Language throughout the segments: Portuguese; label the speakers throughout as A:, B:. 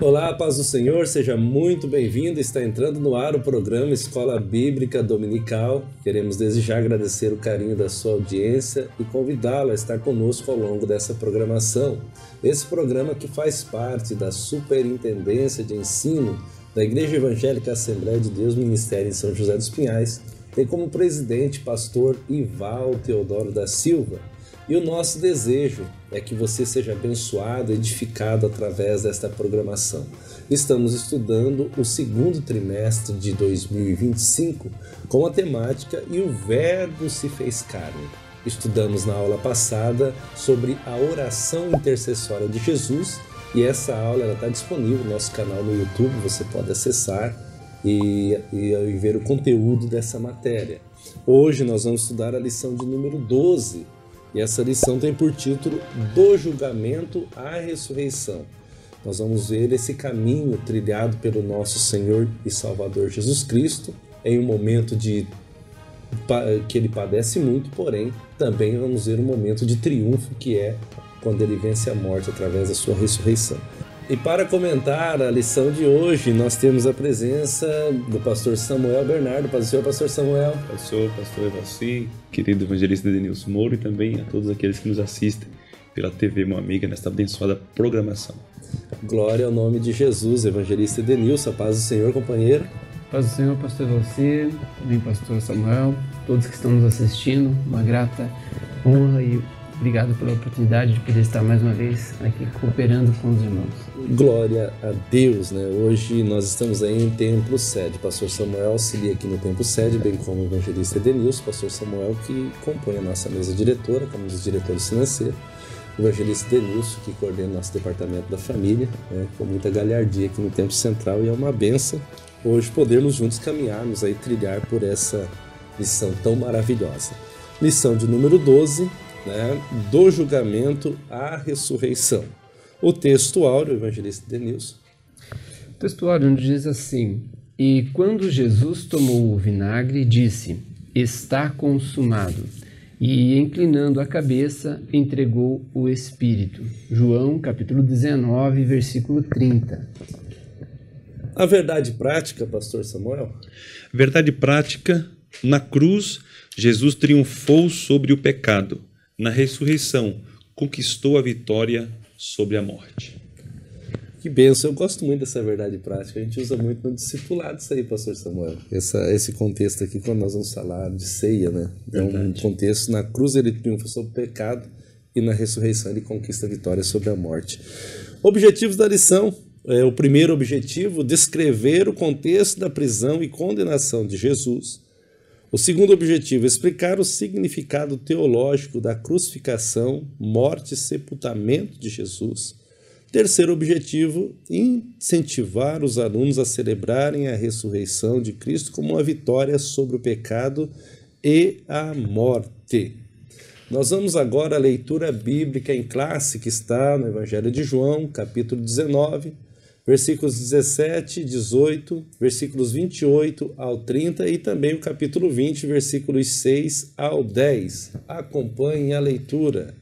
A: Olá, paz do Senhor, seja muito bem-vindo. Está entrando no ar o programa Escola Bíblica Dominical. Queremos desde já agradecer o carinho da sua audiência e convidá-lo a estar conosco ao longo dessa programação. Esse programa que faz parte da Superintendência de Ensino da Igreja Evangélica Assembleia de Deus Ministério em São José dos Pinhais tem como presidente pastor Ival Teodoro da Silva. E o nosso desejo é que você seja abençoado, edificado através desta programação. Estamos estudando o segundo trimestre de 2025 com a temática E o Verbo se fez carne. Estudamos na aula passada sobre a oração intercessória de Jesus e essa aula está disponível no nosso canal no YouTube, você pode acessar e ver o conteúdo dessa matéria. Hoje nós vamos estudar a lição de número 12. E essa lição tem por título Do Julgamento à Ressurreição. Nós vamos ver esse caminho trilhado pelo nosso Senhor e Salvador Jesus Cristo em um momento que ele padece muito, porém também vamos ver um momento de triunfo que é quando ele vence a morte através da sua ressurreição. E para comentar a lição de hoje, nós temos a presença do pastor Samuel Bernardo. Paz do Senhor, pastor Samuel.
B: Pastor Evalci, querido evangelista Denilson Moura e também a todos aqueles que nos assistem pela TV Uma Amiga nesta abençoada programação.
A: Glória ao nome de Jesus, evangelista Denilson. A paz do Senhor, companheiro.
C: Paz do Senhor, pastor Evalci, também pastor Samuel, todos que estão nos assistindo, uma grata honra e obrigado pela oportunidade de poder estar mais uma vez aqui cooperando com os irmãos.
A: Glória a Deus, né? Hoje nós estamos aí em Templo Sede. Pastor Samuel auxilia aqui no Templo Sede, bem como o evangelista Edenilson, pastor Samuel que compõe a nossa mesa diretora, como os diretores financeiros, o evangelista Edenilson que coordena o nosso departamento da família, né? Com muita galhardia aqui no Templo Central e é uma bênção hoje podermos juntos caminharmos aí, trilhar por essa lição tão maravilhosa. Lição de número 12, né, do julgamento à ressurreição. O texto áureo, o evangelista Denilson.
C: O texto áureo diz assim: E quando Jesus tomou o vinagre, disse: Está consumado. E, inclinando a cabeça, entregou o Espírito. João, capítulo 19, versículo 30.
A: A verdade prática, pastor Samuel?
B: Verdade prática, na cruz, Jesus triunfou sobre o pecado. Na ressurreição, conquistou a vitória sobre a morte.
A: Que bênção, eu gosto muito dessa verdade prática, a gente usa muito no discipulado isso aí, pastor Samuel. Esse contexto aqui, quando nós vamos falar de ceia, né? É um contexto, na cruz ele triunfa sobre o pecado e na ressurreição ele conquista a vitória sobre a morte. Objetivos da lição. O primeiro objetivo, descrever o contexto da prisão e condenação de Jesus. O segundo objetivo, explicar o significado teológico da crucificação, morte e sepultamento de Jesus. Terceiro objetivo, incentivar os alunos a celebrarem a ressurreição de Cristo como uma vitória sobre o pecado e a morte. Nós vamos agora à leitura bíblica em classe que está no Evangelho de João, capítulo 19, versículos 17, 18, versículos 28 ao 30 e também o capítulo 20, versículos 6 ao 10. Acompanhe a leitura.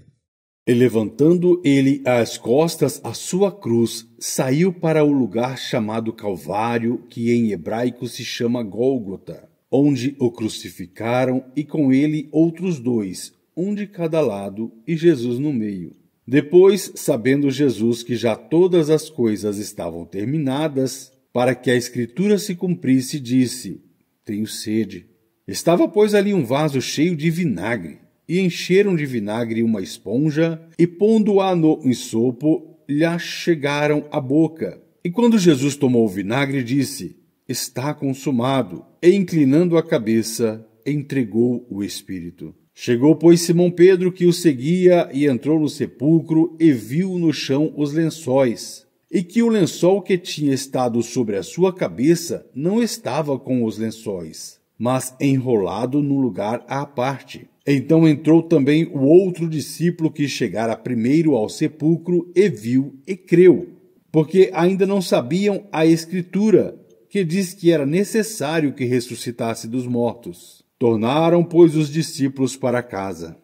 D: E levantando ele as costas à sua cruz, saiu para o lugar chamado Calvário, que em hebraico se chama Gólgota, onde o crucificaram e com ele outros dois, um de cada lado e Jesus no meio. Depois, sabendo Jesus que já todas as coisas estavam terminadas, para que a Escritura se cumprisse, disse: Tenho sede. Estava, pois, ali um vaso cheio de vinagre, e encheram de vinagre uma esponja, e pondo-a no ensopo, lhe chegaram à boca. E quando Jesus tomou o vinagre, disse: Está consumado. E inclinando a cabeça, entregou o Espírito. Chegou, pois, Simão Pedro, que o seguia, e entrou no sepulcro, e viu no chão os lençóis, e que o lençol que tinha estado sobre a sua cabeça não estava com os lençóis, mas enrolado num lugar à parte. Então entrou também o outro discípulo que chegara primeiro ao sepulcro, e viu e creu, porque ainda não sabiam a Escritura, que diz que era necessário que ressuscitasse dos mortos. Tornaram, pois, os discípulos para casa.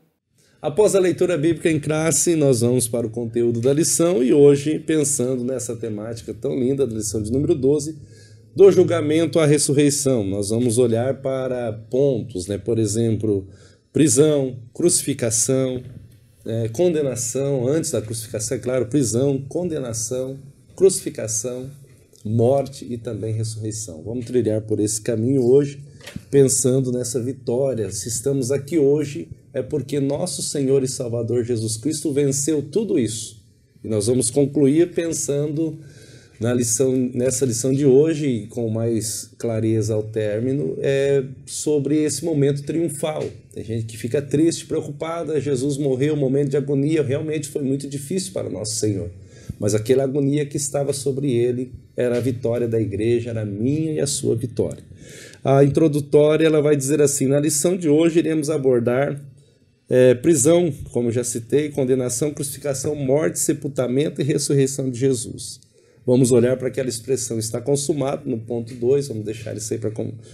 A: Após a leitura bíblica em classe, nós vamos para o conteúdo da lição e hoje, pensando nessa temática tão linda da lição de número 12, do julgamento à ressurreição, nós vamos olhar para pontos, né? Por exemplo, prisão, crucificação, condenação, antes da crucificação, é claro, prisão, condenação, crucificação, morte e também ressurreição. Vamos trilhar por esse caminho hoje, pensando nessa vitória. Se estamos aqui hoje, é porque nosso Senhor e Salvador Jesus Cristo venceu tudo isso. E nós vamos concluir pensando nessa lição de hoje, e com mais clareza ao término, sobre esse momento triunfal. Tem gente que fica triste, preocupada, Jesus morreu, momento de agonia, realmente foi muito difícil para nosso Senhor. Mas aquela agonia que estava sobre ele era a vitória da igreja, era a minha e a sua vitória. A introdutória ela vai dizer assim: na lição de hoje iremos abordar prisão, como já citei, condenação, crucificação, morte, sepultamento e ressurreição de Jesus. Vamos olhar para aquela expressão está consumado, no ponto 2, vamos deixar isso aí para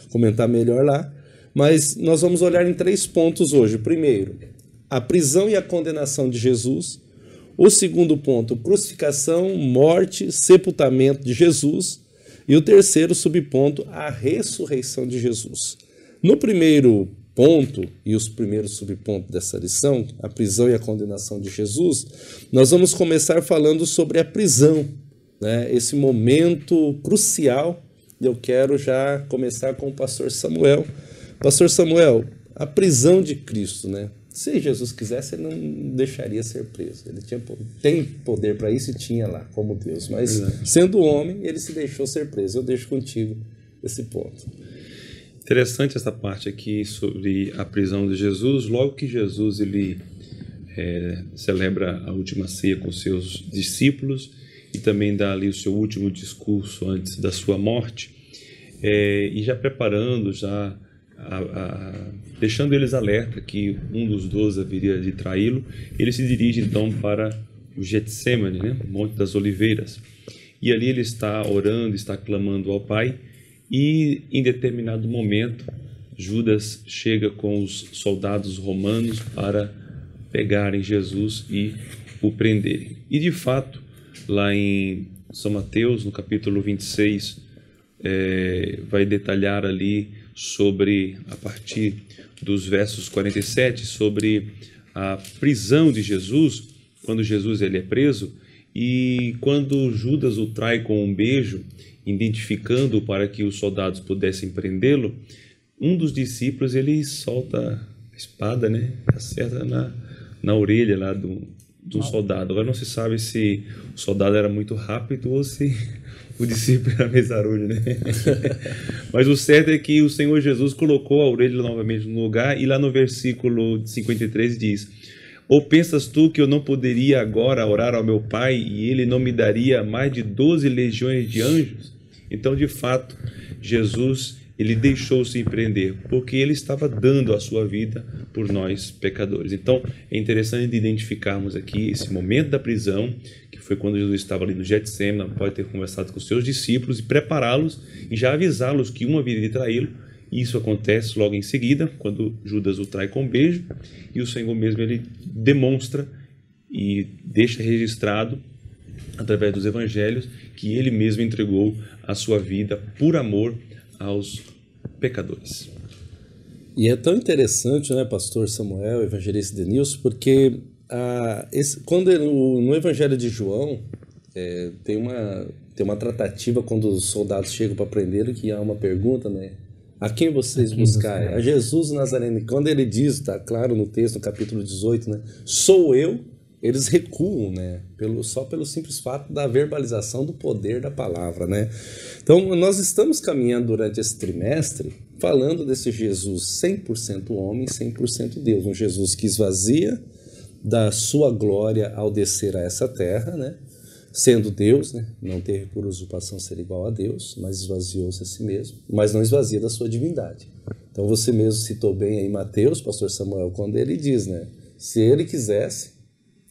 A: comentar melhor lá. Mas nós vamos olhar em 3 pontos hoje. Primeiro, a prisão e a condenação de Jesus. O segundo ponto, crucificação, morte, sepultamento de Jesus. E o terceiro subponto, a ressurreição de Jesus. No primeiro ponto, e os primeiros subpontos dessa lição, a prisão e a condenação de Jesus, nós vamos começar falando sobre a prisão, né? Esse momento crucial. Eu quero já começar com o pastor Samuel. Pastor Samuel, a prisão de Cristo, né? Se Jesus quisesse, ele não deixaria ser preso. Ele tem poder para isso e tinha lá, como Deus. Mas, sendo homem, ele se deixou ser preso. Eu deixo contigo esse ponto.
B: Interessante essa parte aqui sobre a prisão de Jesus. Logo que Jesus ele celebra a última ceia com seus discípulos e também dá ali o seu último discurso antes da sua morte, e já preparando, deixando eles alerta que um dos 12 haveria de traí-lo, ele se dirige então para o Getsêmani, né, o Monte das Oliveiras. E ali ele está orando, está clamando ao Pai, e em determinado momento Judas chega com os soldados romanos para pegarem Jesus e o prenderem. E de fato, lá em São Mateus, no capítulo 26, vai detalhar ali sobre, a partir dos versos 47, sobre a prisão de Jesus, quando Jesus ele é preso, e quando Judas o trai com um beijo, identificando para que os soldados pudessem prendê-lo, um dos discípulos ele solta a espada, né, acerta na orelha lá do soldado. Agora não se sabe se o soldado era muito rápido ou se o discípulo era mesarulho, né? Mas o certo é que o Senhor Jesus colocou a orelha novamente no lugar, e lá no versículo 53 diz: ou pensas tu que eu não poderia agora orar ao meu Pai e ele não me daria mais de 12 legiões de anjos? Então, de fato, Jesus ele deixou-se prender porque ele estava dando a sua vida por nós pecadores. Então é interessante identificarmos aqui esse momento da prisão, que foi quando Jesus estava ali no Getsêmani, pode ter conversado com os seus discípulos e prepará-los e já avisá-los que um haveria de traí-lo. Isso acontece logo em seguida, quando Judas o trai com um beijo, e o Senhor mesmo ele demonstra e deixa registrado através dos evangelhos que ele mesmo entregou a sua vida por amor aos pecadores.
A: E é tão interessante, né, pastor Samuel, evangelista Denilson, porque no evangelho de João tem uma tratativa quando os soldados chegam para prendê-lo, que há uma pergunta, né? A quem vocês buscarem? A Jesus Nazareno. Quando ele diz, está claro no texto, no capítulo 18, né? Sou eu, eles recuam, né? Só pelo simples fato da verbalização do poder da palavra, né? Então, nós estamos caminhando durante esse trimestre falando desse Jesus 100% homem, 100% Deus. Um Jesus que esvazia da sua glória ao descer a essa terra, né? Sendo Deus, né? Não teve por usurpação ser igual a Deus, mas esvaziou-se a si mesmo, mas não esvazia da sua divindade. Então você mesmo citou bem aí Mateus, pastor Samuel, quando ele diz, né? Se ele quisesse,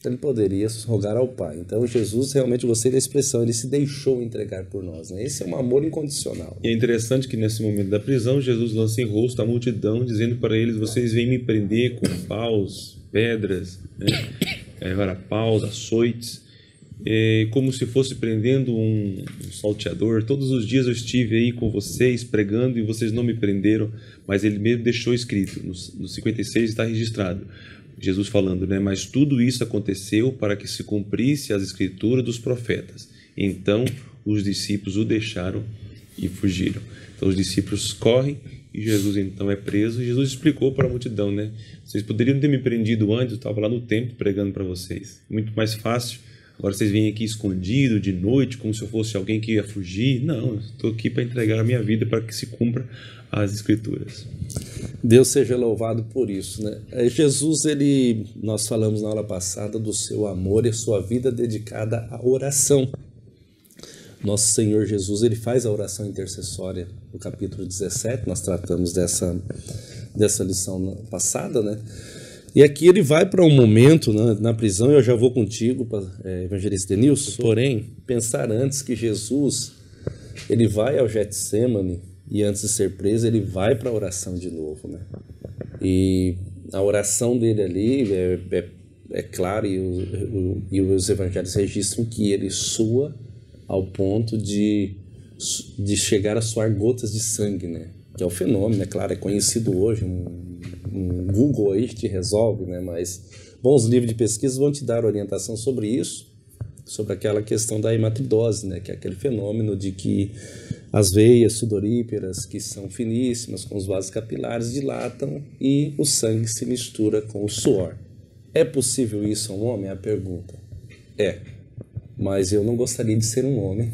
A: ele poderia rogar ao Pai. Então Jesus, realmente, gostei da expressão, ele se deixou entregar por nós, né? Esse é um amor incondicional.
B: E é interessante que nesse momento da prisão, Jesus lança em rosto a multidão, dizendo para eles: vocês vêm me prender com paus, pedras, né? Varapaus, açoites, como se fosse prendendo um salteador. Todos os dias eu estive aí com vocês pregando e vocês não me prenderam, mas ele mesmo deixou escrito, no 56 está registrado, Jesus falando, né? Mas tudo isso aconteceu para que se cumprisse as escrituras dos profetas. Então os discípulos o deixaram e fugiram. Então os discípulos correm e Jesus então é preso. E Jesus explicou para a multidão, né? Vocês poderiam ter me prendido antes, eu estava lá no templo pregando para vocês. Muito mais fácil. Agora vocês vêm aqui escondido, de noite, como se eu fosse alguém que ia fugir. Não, eu estou aqui para entregar a minha vida para que se cumpra as Escrituras.
A: Deus seja louvado por isso, né? Jesus, nós falamos na aula passada do seu amor e sua vida dedicada à oração. Nosso Senhor Jesus, ele faz a oração intercessória no capítulo 17, nós tratamos dessa lição passada, né? E aqui ele vai para um momento, né, na prisão, e eu já vou contigo, evangelista Denilson, porém, pensar antes que Jesus, ele vai ao Getsemane, e antes de ser preso, ele vai para a oração de novo, né? E a oração dele ali é claro, e os evangelhos registram que ele sua ao ponto de chegar a suar gotas de sangue, né? Que é o fenômeno, é claro, é conhecido hoje, um Google aí te resolve, né? Mas bons livros de pesquisa vão te dar orientação sobre isso, sobre aquela questão da hematidose, né? Que é aquele fenômeno de que as veias sudoríparas, que são finíssimas, com os vasos capilares, dilatam e o sangue se mistura com o suor. É possível isso a um homem? É a pergunta. É. Mas eu não gostaria de ser um homem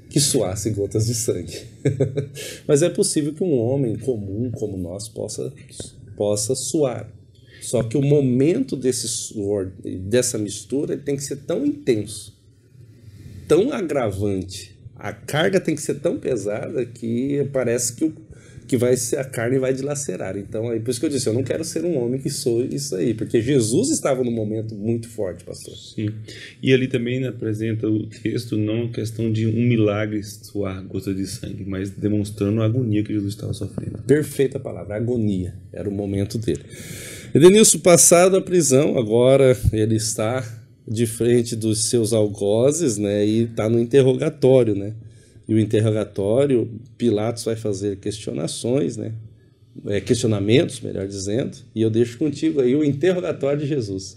A: que suasse gotas de sangue. Mas é possível que um homem comum como nós possa suar. Só que o momento desse suor, dessa mistura, ele tem que ser tão intenso, tão agravante. A carga tem que ser tão pesada que parece que a carne vai dilacerar. Então, por isso que eu disse, eu não quero ser um homem que soe isso aí, porque Jesus estava num momento muito forte, pastor.
B: Sim, e ali também apresenta o texto não a questão de um milagre suar gota de sangue, mas demonstrando a agonia que Jesus estava sofrendo.
A: Perfeita palavra, agonia, era o momento dele. Edenilson, passado a prisão, agora ele está de frente dos seus algozes, né, e está no interrogatório, né? E o interrogatório, Pilatos vai fazer questionamentos, melhor dizendo, e eu deixo contigo aí o interrogatório de Jesus.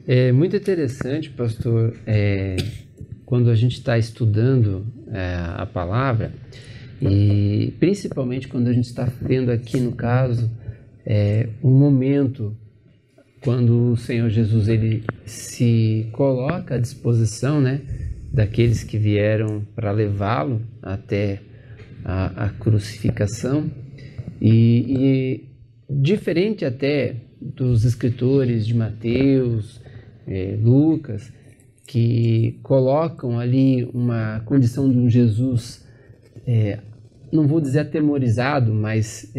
C: É muito interessante, pastor, quando a gente está estudando a palavra, e principalmente quando a gente está vendo aqui, no caso, um momento quando o Senhor Jesus ele se coloca à disposição, né, daqueles que vieram para levá-lo até a crucificação, e diferente até dos escritores de Mateus, Lucas, que colocam ali uma condição de um Jesus, não vou dizer atemorizado, mas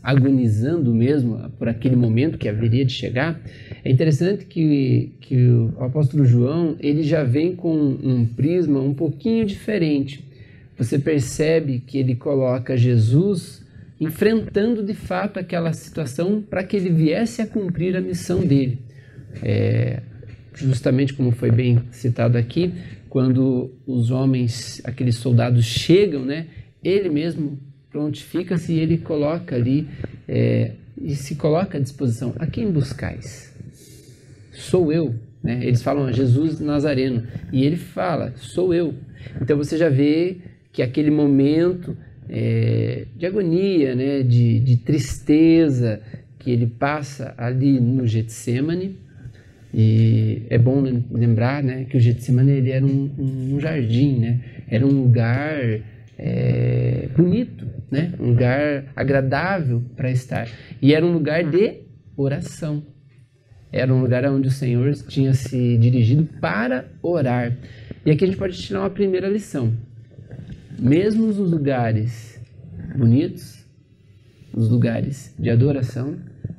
C: agonizando mesmo por aquele momento que haveria de chegar. É interessante que o apóstolo João ele já vem com um prisma um pouquinho diferente. Você percebe que ele coloca Jesus enfrentando de fato aquela situação para que ele viesse a cumprir a missão dele. Justamente como foi bem citado aqui, quando os homens, aqueles soldados chegam, né, ele mesmo prontifica-se e ele coloca ali, e se coloca à disposição. A quem buscais? Sou eu. Né? Eles falam Jesus Nazareno, e ele fala, sou eu. Então você já vê que aquele momento de agonia, né, de tristeza que ele passa ali no Getsemane, e é bom lembrar, né, que o Getsemane ele era um jardim, né? Era um lugar bonito, né? Um lugar agradável para estar, e era um lugar de oração, era um lugar onde o Senhor tinha se dirigido para orar. E aqui a gente pode tirar uma primeira lição: mesmo nos lugares bonitos, nos lugares de adoração,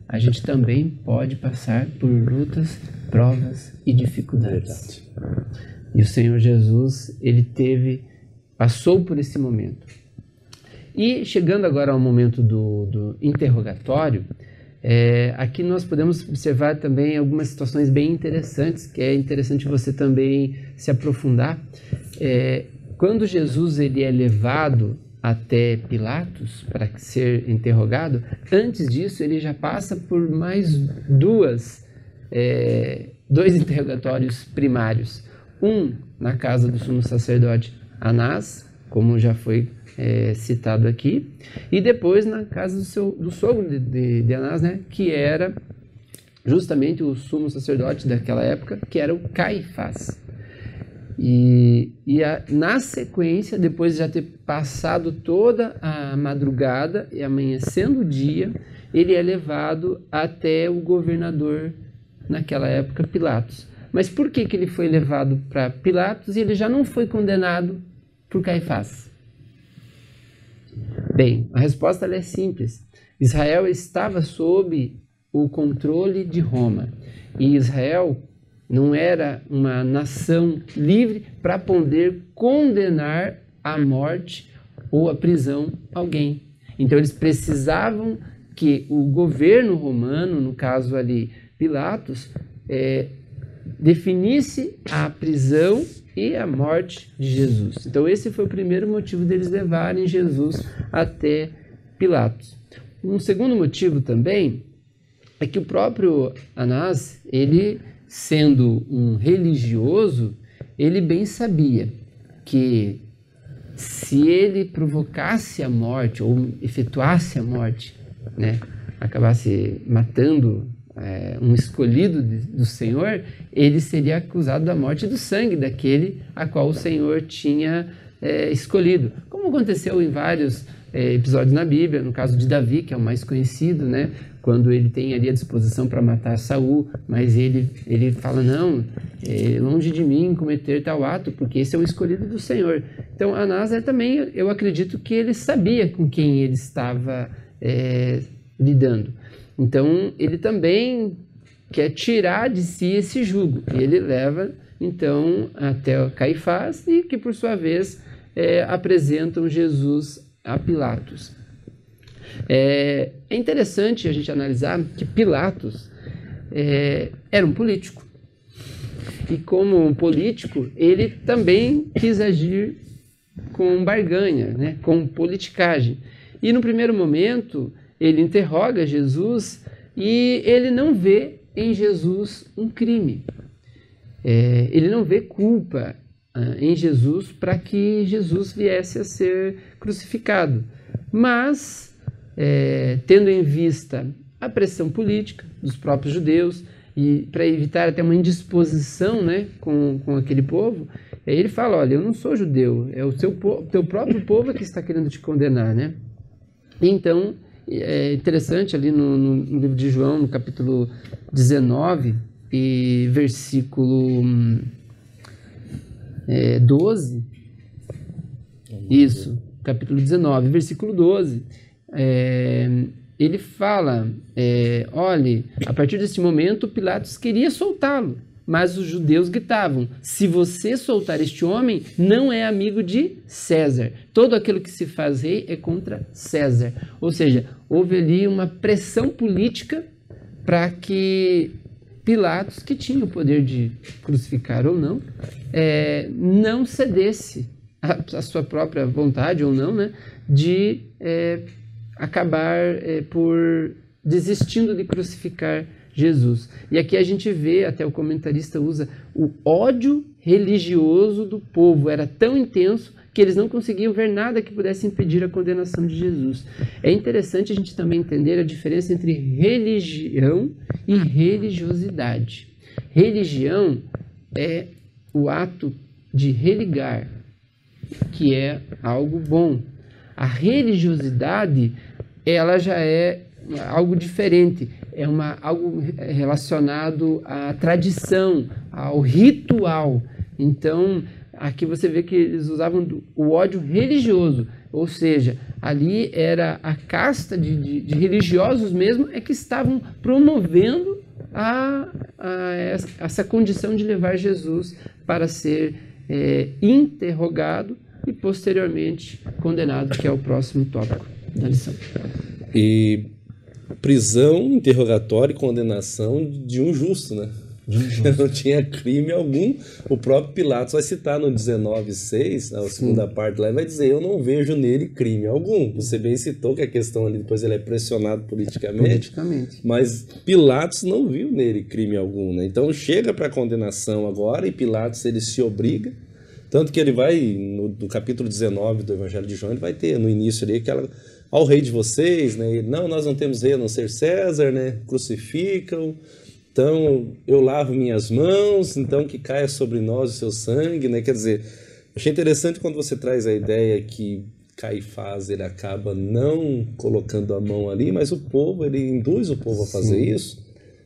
C: a gente também pode passar por lutas, provas e dificuldades. E o Senhor Jesus, ele passou por esse momento. E chegando agora ao momento do interrogatório, Aqui nós podemos observar também algumas situações bem interessantes, que é interessante você também se aprofundar. Quando Jesus ele é levado até Pilatos para ser interrogado, antes disso ele já passa por mais dois interrogatórios primários. Um na casa do sumo sacerdote Anás, como já foi citado aqui, e depois na casa do sogro de Anás, né, que era justamente o sumo sacerdote daquela época, que era o Caifás. Na sequência, depois de já ter passado toda a madrugada e amanhecendo o dia, ele é levado até o governador naquela época, Pilatos. Mas por que ele foi levado para Pilatos e ele já não foi condenado por Caifás? Bem, a resposta é simples. Israel estava sob o controle de Roma. E Israel não era uma nação livre para poder condenar à morte ou à prisão alguém. Então eles precisavam que o governo romano, no caso ali Pilatos, definisse a prisão e a morte de Jesus. Então esse foi o primeiro motivo deles levarem Jesus até Pilatos. Um segundo motivo também é que o próprio Anás, ele sendo um religioso, ele bem sabia que se ele provocasse a morte ou efetuasse a morte, né, acabasse matando um escolhido do Senhor, ele seria acusado da morte do sangue daquele a qual o Senhor tinha escolhido. Como aconteceu em vários episódios na Bíblia, no caso de Davi, que é o mais conhecido, né? Quando ele tem ali a disposição para matar Saul, mas ele fala, não, longe de mim cometer tal ato, porque esse é o escolhido do Senhor. Então, Anás também, eu acredito que ele sabia com quem ele estava lidando. Então, ele também quer tirar de si esse jugo. E ele leva, então, até o Caifás, e que, por sua vez, apresentam Jesus a Pilatos. É interessante a gente analisar que Pilatos era um político. E como um político, ele também quis agir com barganha, né, com politicagem. E no primeiro momento, ele interroga Jesus e ele não vê em Jesus um crime. Ele não vê culpa em Jesus para que Jesus viesse a ser crucificado. Mas, tendo em vista a pressão política dos próprios judeus e para evitar até uma indisposição, né, com aquele povo, ele fala, olha, eu não sou judeu, é o teu próprio povo que está querendo te condenar, né? Então, é interessante ali no livro de João, no capítulo 19 e versículo 12, isso, capítulo 19, versículo 12, ele fala, olhe, a partir desse momento Pilatos queria soltá-lo, mas os judeus gritavam, se você soltar este homem, não é amigo de César. Todo aquilo que se faz rei é contra César. Ou seja, houve ali uma pressão política para que Pilatos, que tinha o poder de crucificar ou não, não cedesse a sua própria vontade ou não, né, de acabar por desistindo de crucificar Jesus. E aqui a gente vê, até o comentarista usa, o ódio religioso do povo era tão intenso que eles não conseguiam ver nada que pudesse impedir a condenação de Jesus. É interessante a gente também entender a diferença entre religião e religiosidade. Religião é o ato de religar, que é algo bom. A religiosidade, ela já é algo diferente, algo relacionado à tradição, ao ritual. Então, aqui você vê que eles usavam o ódio religioso, ou seja, ali era a casta de religiosos mesmo que estavam promovendo essa condição de levar Jesus para ser interrogado e posteriormente condenado, que é o próximo tópico da lição.
A: E prisão, interrogatório e condenação de um justo, né? Não tinha crime algum. O próprio Pilatos vai citar no 19:6, a segunda parte lá, e vai dizer: eu não vejo nele crime algum. Você bem citou que a questão ali, depois ele é pressionado politicamente. Mas Pilatos não viu nele crime algum, né? Então chega para a condenação agora, e Pilatos ele se obriga, tanto que ele vai, no capítulo 19 do Evangelho de João, ele vai ter no início ali aquela: ao rei de vocês, né? Ele, não, nós não temos rei a não ser César, né? Crucificam. Então, eu lavo minhas mãos, então que caia sobre nós o seu sangue, né? Quer dizer, achei interessante quando você traz a ideia que Caifás, ele acaba não colocando a mão ali, mas o povo, ele induz o povo a fazer isso,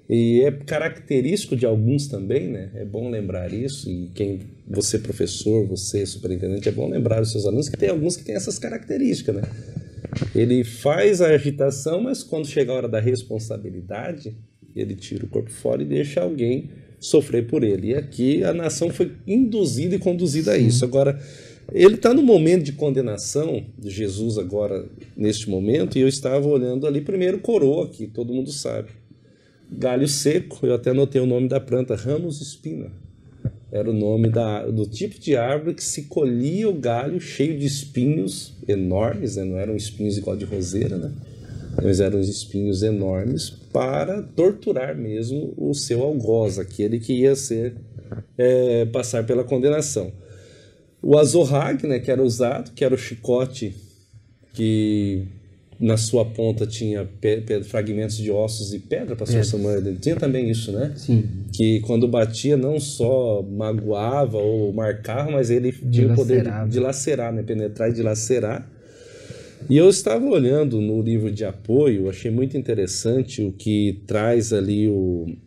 A: e é característico de alguns também, né? É bom lembrar isso, e você professor, você superintendente, é bom lembrar os seus alunos que tem alguns que têm essas características, né? Ele faz a agitação, mas quando chega a hora da responsabilidade, ele tira o corpo fora e deixa alguém sofrer por ele. E aqui a nação foi induzida e conduzida a isso. Agora, ele está no momento de condenação de Jesus agora, neste momento, e eu estava olhando ali, primeiro coroa, que todo mundo sabe. Galho seco, eu até anotei o nome da planta, Ramos espina. Era o nome do tipo de árvore que se colhia o galho cheio de espinhos enormes, né? Não eram espinhos igual de roseira, né? Mas eram espinhos enormes para torturar mesmo o seu algoz, aquele que ia passar pela condenação. O azorrague, né, que era usado, que era o chicote que na sua ponta tinha fragmentos de ossos e pedra, pastor Samuel, tinha também isso, né?
C: Sim.
A: Que quando batia não só magoava ou marcava, mas ele tinha o poder de dilacerar, né? Penetrar e dilacerar. E eu estava olhando no livro de apoio, achei muito interessante o que traz ali o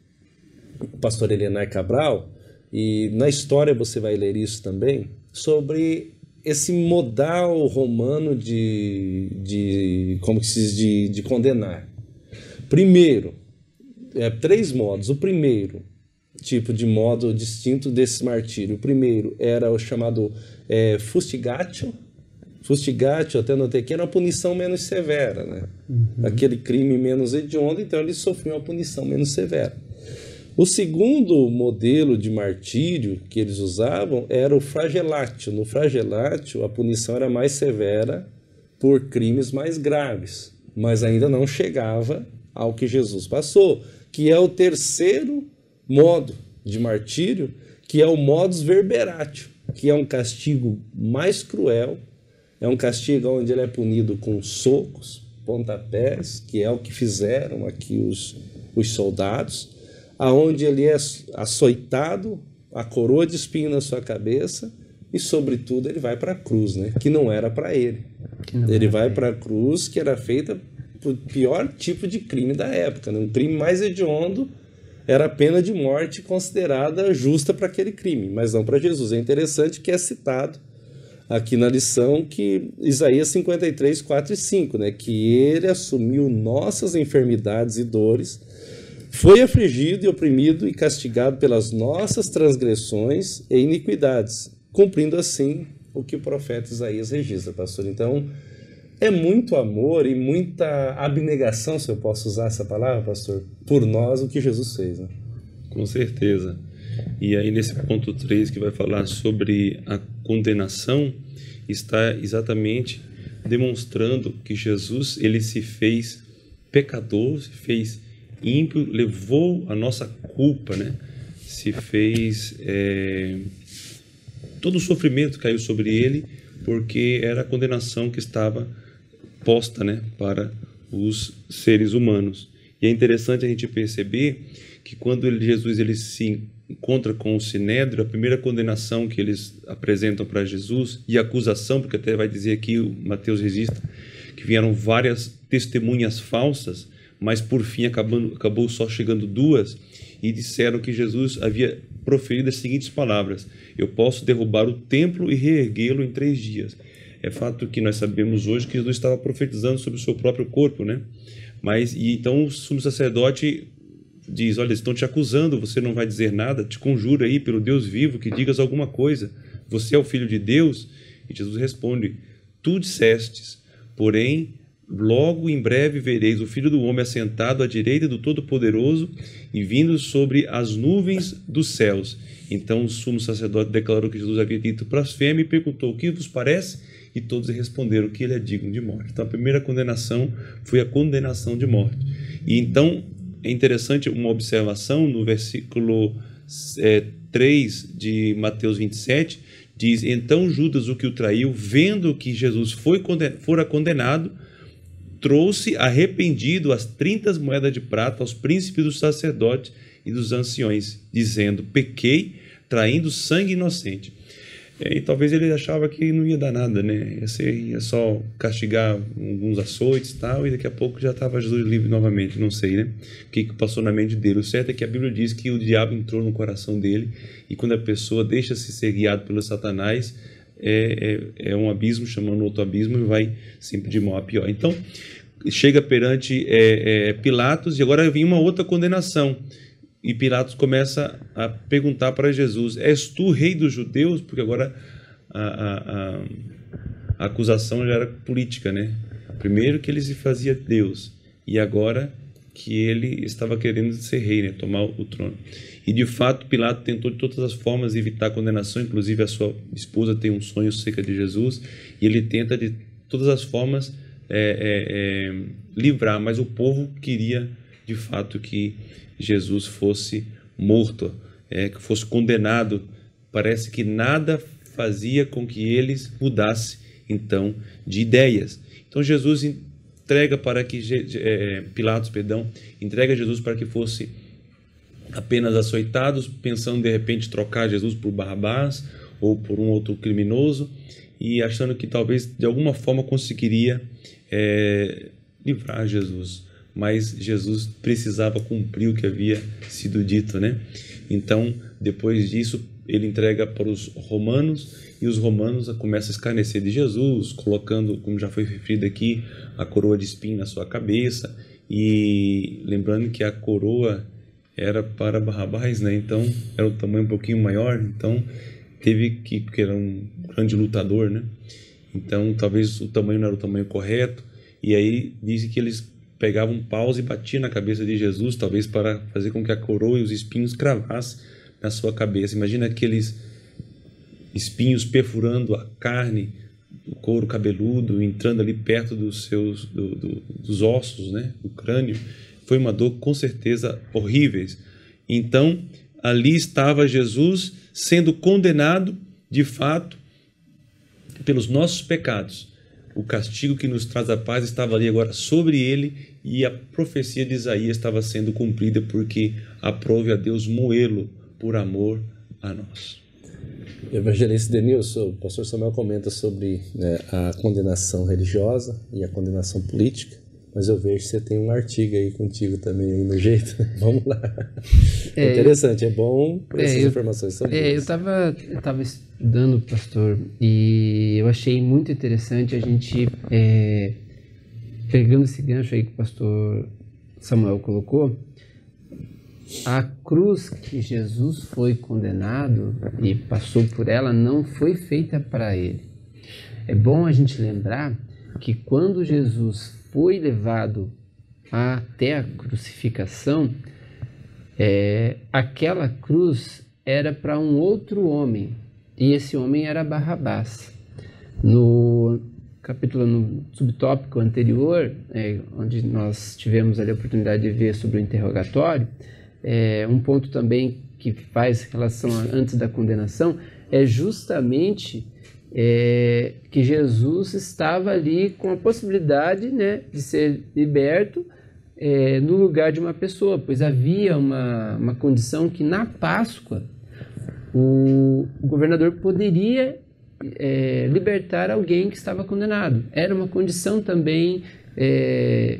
A: pastor Elianar Cabral, e na história você vai ler isso também, sobre esse modal romano de condenar. Primeiro, 3 modos. O primeiro tipo de modo distinto desse martírio. O primeiro era o chamado fustigatio. Fustigatio, até notei que era uma punição menos severa, né? Aquele crime menos hediondo, então ele sofreu uma punição menos severa. O segundo modelo de martírio que eles usavam era o flagelatio. No flagelatio, a punição era mais severa por crimes mais graves, mas ainda não chegava ao que Jesus passou, que é o terceiro modo de martírio, que é o modus verberatio, que é um castigo mais cruel. É um castigo onde ele é punido com socos, pontapés, que é o que fizeram aqui os soldados, aonde ele é açoitado, a coroa de espinho na sua cabeça, e sobretudo ele vai para a cruz, né? Que não era para ele. Ele vai para a cruz, que era feita por pior tipo de crime da época, né? Um crime mais hediondo era a pena de morte considerada justa para aquele crime, mas não para Jesus. É interessante que é citado aqui na lição que Isaías 53, 4 e 5, né? Que ele assumiu nossas enfermidades e dores, foi afligido e oprimido e castigado pelas nossas transgressões e iniquidades, cumprindo assim o que o profeta Isaías registra, pastor. Então, é muito amor e muita abnegação, se eu posso usar essa palavra, pastor, por nós, o que Jesus fez, né?
B: Com certeza. E aí nesse ponto 3 que vai falar sobre a condenação, está exatamente demonstrando que Jesus, ele se fez pecador, se fez ímpio, levou a nossa culpa, né? Se fez todo o sofrimento caiu sobre ele, porque era a condenação que estava posta, né, para os seres humanos. E é interessante a gente perceber que quando Jesus ele se encontra com o Sinédrio, a primeira condenação que eles apresentam para Jesus, e acusação, porque até vai dizer aqui, o Mateus registra, que vieram várias testemunhas falsas, mas por fim acabou só chegando 2, e disseram que Jesus havia proferido as seguintes palavras: eu posso derrubar o templo e reerguê-lo em 3 dias. É fato que nós sabemos hoje que Jesus estava profetizando sobre o seu próprio corpo, né? Então o sumo sacerdote diz: olha, estão te acusando, você não vai dizer nada, te conjuro aí pelo Deus vivo que digas alguma coisa, você é o Filho de Deus? E Jesus responde: tu dissestes, porém logo em breve vereis o Filho do Homem assentado à direita do Todo-Poderoso e vindo sobre as nuvens dos céus. Então o sumo sacerdote declarou que Jesus havia dito blasfêmia e perguntou: o que vos parece? E todos responderam que ele é digno de morte. Então a primeira condenação foi a condenação de morte. E então é interessante uma observação no versículo 3 de Mateus 27, diz: então Judas, o que o traiu, vendo que Jesus fora condenado, trouxe arrependido as 30 moedas de prata aos príncipes dos sacerdotes e dos anciões, dizendo: pequei, traindo sangue inocente. E talvez ele achava que não ia dar nada, né? Ia só castigar alguns açoites e tal, e daqui a pouco já estava Jesus livre novamente, não sei, né? O que passou na mente dele. O certo é que a Bíblia diz que o diabo entrou no coração dele, e quando a pessoa deixa-se ser guiado pelo Satanás, é um abismo chamando outro abismo, e vai sempre de mal a pior. Então, chega perante Pilatos, e agora vem uma outra condenação. E Pilatos começa a perguntar para Jesus: és tu rei dos judeus? Porque agora a acusação já era política, né? Primeiro que ele se fazia Deus, e agora que ele estava querendo ser rei, né? Tomar o trono. E de fato Pilatos tentou de todas as formas evitar a condenação, inclusive a sua esposa tem um sonho acerca de Jesus, e ele tenta de todas as formas livrar, mas o povo queria de fato que Jesus fosse morto, que fosse condenado. Parece que nada fazia com que eles mudassem, então, de ideias. Então Jesus entrega para que Pilatos, entrega Jesus para que fosse apenas açoitados, pensando de repente trocar Jesus por Barrabás ou por um outro criminoso, e achando que talvez de alguma forma conseguiria livrar Jesus. Mas Jesus precisava cumprir o que havia sido dito, né? Então, depois disso, ele entrega para os romanos, e os romanos começam a escarnecer de Jesus, colocando, como já foi referido aqui, a coroa de espinho na sua cabeça, e lembrando que a coroa era para Barrabás, né? Então, era um tamanho um pouquinho maior, então porque era um grande lutador, né? Então, talvez o tamanho não era o tamanho correto, e aí dizem que eles pegavam paus e batiam na cabeça de Jesus, talvez para fazer com que a coroa e os espinhos cravassem na sua cabeça. Imagina aqueles espinhos perfurando a carne, o couro cabeludo, entrando ali perto dos ossos, né, do crânio. Foi uma dor com certeza horríveis. Então, ali estava Jesus sendo condenado, de fato, pelos nossos pecados. O castigo que nos traz a paz estava ali agora sobre ele, e a profecia de Isaías estava sendo cumprida, porque aprove a Deus moê-lo por amor a nós.
A: Evangelista Denilson, o pastor Samuel comenta sobre a condenação religiosa e a condenação política, mas eu vejo que você tem um artigo aí contigo também aí no jeito. Vamos lá. É interessante, é bom essas informações sobre isso.
C: Eu estava estudando, pastor, e eu achei muito interessante a gente, pegando esse gancho aí que o pastor Samuel colocou, a cruz que Jesus foi condenado e passou por ela não foi feita para ele. É bom a gente lembrar que quando Jesus foi levado até a crucificação, aquela cruz era para um outro homem, e esse homem era Barrabás. No subtópico anterior, onde nós tivemos ali a oportunidade de ver sobre o interrogatório, um ponto também que faz relação antes da condenação é justamente que Jesus estava ali com a possibilidade, né, de ser liberto no lugar de uma pessoa, pois havia uma condição que na Páscoa o governador poderia libertar alguém que estava condenado. Era uma condição também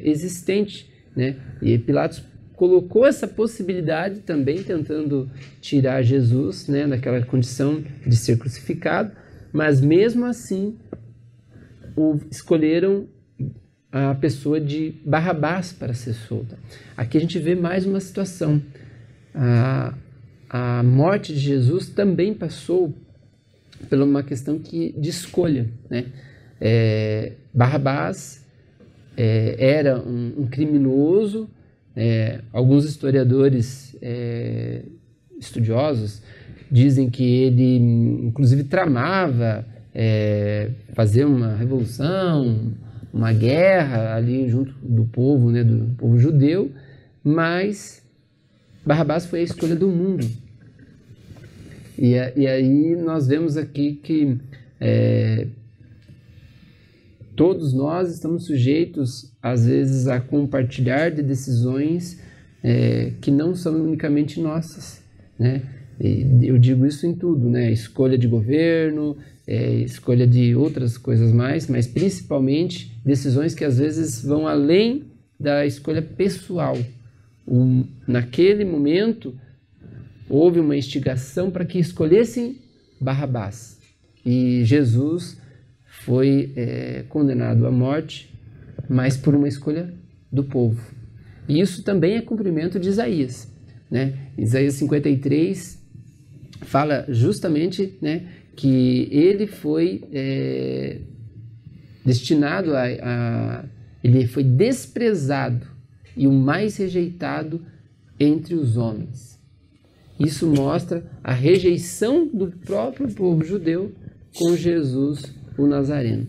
C: existente, né? E Pilatos colocou essa possibilidade também, tentando tirar Jesus, né, daquela condição de ser crucificado, mas mesmo assim escolheram a pessoa de Barrabás para ser solta. Aqui a gente vê mais uma situação. A morte de Jesus também passou por uma questão de escolha, né? Barrabás era um criminoso. Alguns historiadores estudiosos dizem que ele, inclusive, tramava fazer uma revolução, uma guerra ali junto do povo, né, do povo judeu, mas Barrabás foi a escolha do mundo. E aí nós vemos aqui que todos nós estamos sujeitos, às vezes, a compartilhar de decisões que não são unicamente nossas, né? E eu digo isso em tudo, né? Escolha de governo, escolha de outras coisas mais, mas principalmente decisões que às vezes vão além da escolha pessoal. Naquele momento, houve uma instigação para que escolhessem Barrabás. E Jesus foi condenado à morte, mas por uma escolha do povo. E isso também é cumprimento de Isaías, né? Isaías 53 fala justamente, né, que ele foi destinado ele foi desprezado e o mais rejeitado entre os homens. Isso mostra a rejeição do próprio povo judeu com Jesus, o Nazareno.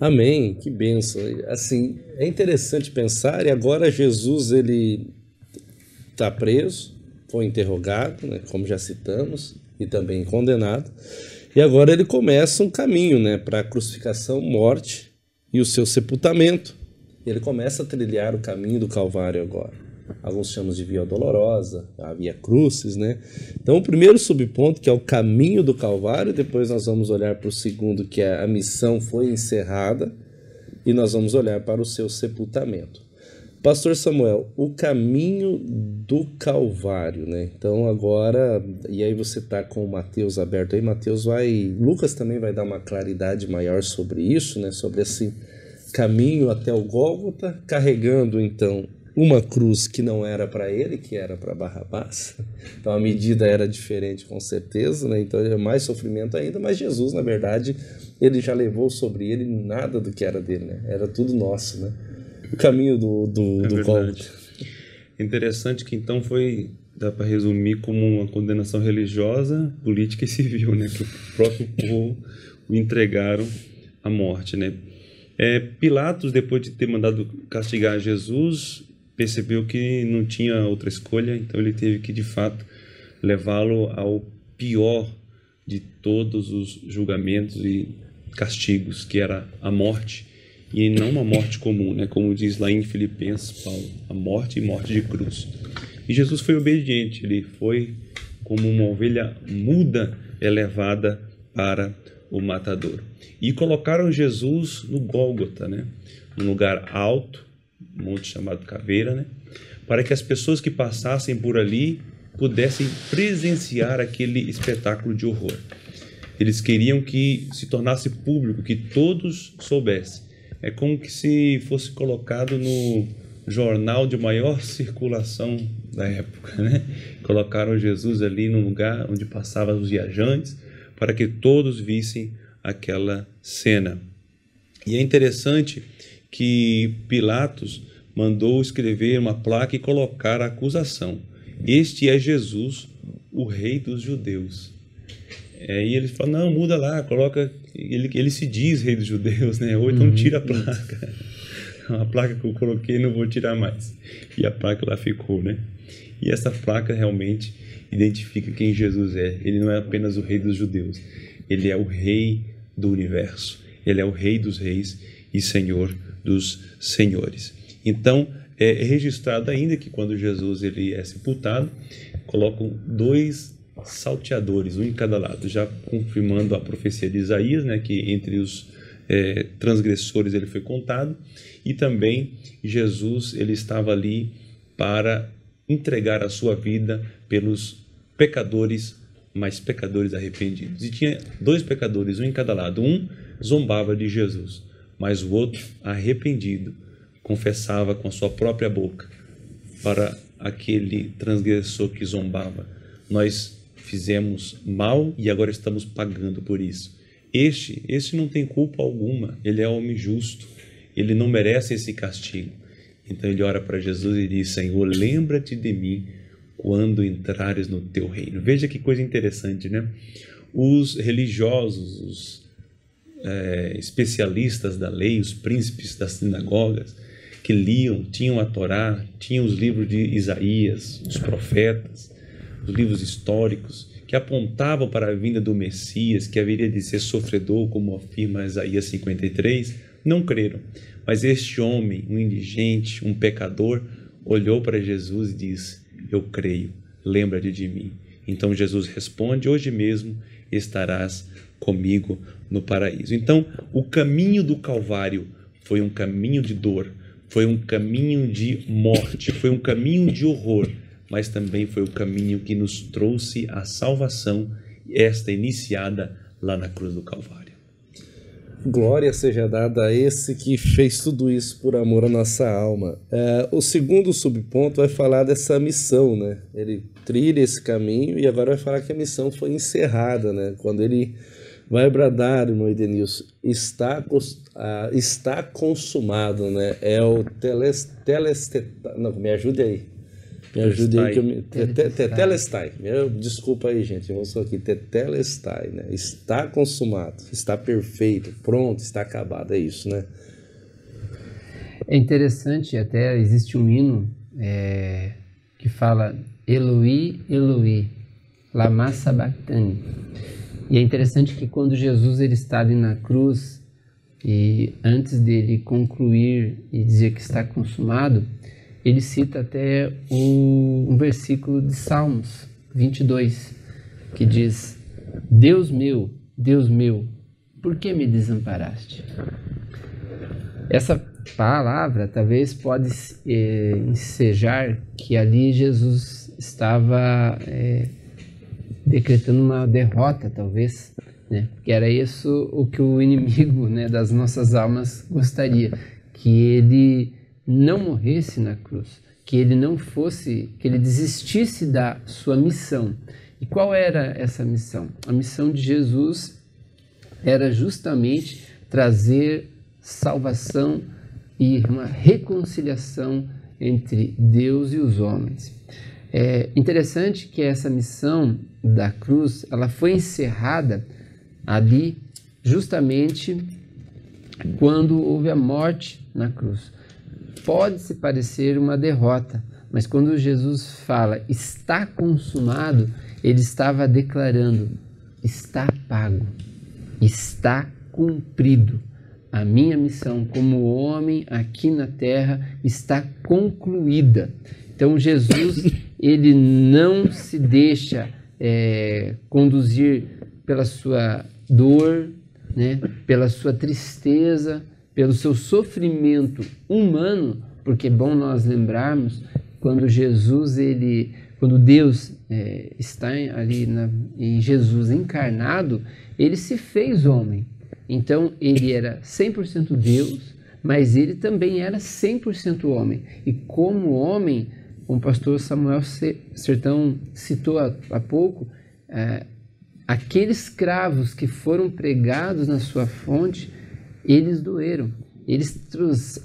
A: Amém, que bênção. Assim, é interessante pensar, e agora Jesus ele está preso, foi interrogado, né, como já citamos, e também condenado, e agora ele começa um caminho, né, para a crucificação, morte e o seu sepultamento. Ele começa a trilhar o caminho do Calvário agora. Alguns chamam de Via Dolorosa, a Via Crucis, né? Então, o primeiro subponto, que é o caminho do Calvário, depois nós vamos olhar para o segundo, que é a missão foi encerrada, e nós vamos olhar para o seu sepultamento. Pastor Samuel, o caminho do Calvário, né? Então, agora, e aí você está com o Mateus aberto aí, Lucas também vai dar uma claridade maior sobre isso, né? Sobre esse caminho até o Gólgota, carregando, então, uma cruz que não era para ele, que era para Barrabás. Então a medida era diferente, com certeza, né? Então é mais sofrimento ainda, mas Jesus, na verdade, ele já levou sobre ele nada do que era dele, né? Era tudo nosso, né? O caminho do Gólgota.
B: Interessante que então dá para resumir como uma condenação religiosa, política e civil, né? Que o próprio povo o entregaram à morte, né? Pilatos, depois de ter mandado castigar Jesus, percebeu que não tinha outra escolha, então ele teve que, de fato, levá-lo ao pior de todos os julgamentos e castigos, que era a morte, e não uma morte comum, né? Como diz lá em Filipenses, Paulo, a morte e morte de cruz. E Jesus foi obediente, ele foi como uma ovelha muda elevada para o matadouro. E colocaram Jesus no Gólgota, né? Num lugar alto, um monte chamado Caveira, né? Para que as pessoas que passassem por ali pudessem presenciar aquele espetáculo de horror. Eles queriam que se tornasse público, que todos soubessem. É como que se fosse colocado no jornal de maior circulação da época, né? Colocaram Jesus ali num lugar onde passavam os viajantes, para que todos vissem aquela cena. E é interessante que Pilatos mandou escrever uma placa e colocar a acusação: este é Jesus, o rei dos judeus. E eles falam, não, muda lá, coloca, ele se diz rei dos judeus, né? Ou então tira a placa. A placa que eu coloquei não vou tirar mais. E a placa lá ficou, né? E essa placa realmente identifica quem Jesus é. Ele não é apenas o rei dos judeus, ele é o rei do universo, ele é o rei dos reis e senhor dos senhores. Então, é registrado ainda que quando Jesus ele é sepultado, colocam 2 salteadores, um em cada lado, já confirmando a profecia de Isaías, né, que entre os transgressores ele foi contado, e também Jesus ele estava ali para entregar a sua vida pelos pecadores, mas pecadores arrependidos. E tinha 2 pecadores, um em cada lado. Um zombava de Jesus, mas o outro, arrependido, confessava com a sua própria boca para aquele transgressor que zombava: nós fizemos mal e agora estamos pagando por isso. Este não tem culpa alguma, ele é homem justo, ele não merece esse castigo. Então ele ora para Jesus e diz: Senhor, lembra-te de mim quando entrares no teu reino. Veja que coisa interessante, né? Os religiosos, os especialistas da lei, os príncipes das sinagogas, que liam, tinham a Torá, tinham os livros de Isaías, os profetas, os livros históricos, que apontavam para a vinda do Messias, que haveria de ser sofredor, como afirma Isaías 53, não creram. Mas este homem, um indigente, um pecador, olhou para Jesus e disse: eu creio, lembra-te de mim. Então Jesus responde: hoje mesmo estarás comigo no paraíso. Então, o caminho do Calvário foi um caminho de dor, foi um caminho de morte, foi um caminho de horror, mas também foi o caminho que nos trouxe a salvação, esta iniciada lá na cruz do Calvário.
A: Glória seja dada a esse que fez tudo isso por amor à nossa alma. O segundo subponto vai falar dessa missão, né? Ele trilha esse caminho e agora vai falar que a missão foi encerrada, né? Quando ele vai bradar, irmão Edenilson, está consumado, né? É o telestai. Não, me ajude aí. Me ajude aí. Tetelestai. Desculpa aí, gente. Vamos só aqui. Tetelestai, né? Está consumado, está perfeito, pronto, está acabado. É isso, né?
C: É interessante, até existe um hino que fala Eloi, Eloi, lama sabachthani. E é interessante que quando Jesus ele está ali na cruz, e antes dele concluir e dizer que está consumado, ele cita até um versículo de Salmos 22, que diz: Deus meu, por que me desamparaste? Essa palavra talvez pode ensejar que ali Jesus estava decretando uma derrota, talvez, né? Porque era isso o que o inimigo, né, das nossas almas gostaria, que ele não morresse na cruz, que ele não fosse, que ele desistisse da sua missão. E qual era essa missão? A missão de Jesus era justamente trazer salvação e uma reconciliação entre Deus e os homens. É interessante que essa missão da cruz, ela foi encerrada ali justamente quando houve a morte na cruz. Pode-se parecer uma derrota, mas quando Jesus fala está consumado, ele estava declarando: está pago, está cumprido. A minha missão como homem aqui na terra está concluída. Então Jesus ele não se deixa conduzir pela sua dor, né, pela sua tristeza, pelo seu sofrimento humano, porque é bom nós lembrarmos quando quando Deus está ali em Jesus encarnado, ele se fez homem. Então ele era 100% Deus, mas ele também era 100% homem. E como homem, como o pastor Samuel Sertão citou há pouco, aqueles cravos que foram pregados na sua fronte, eles doeram, eles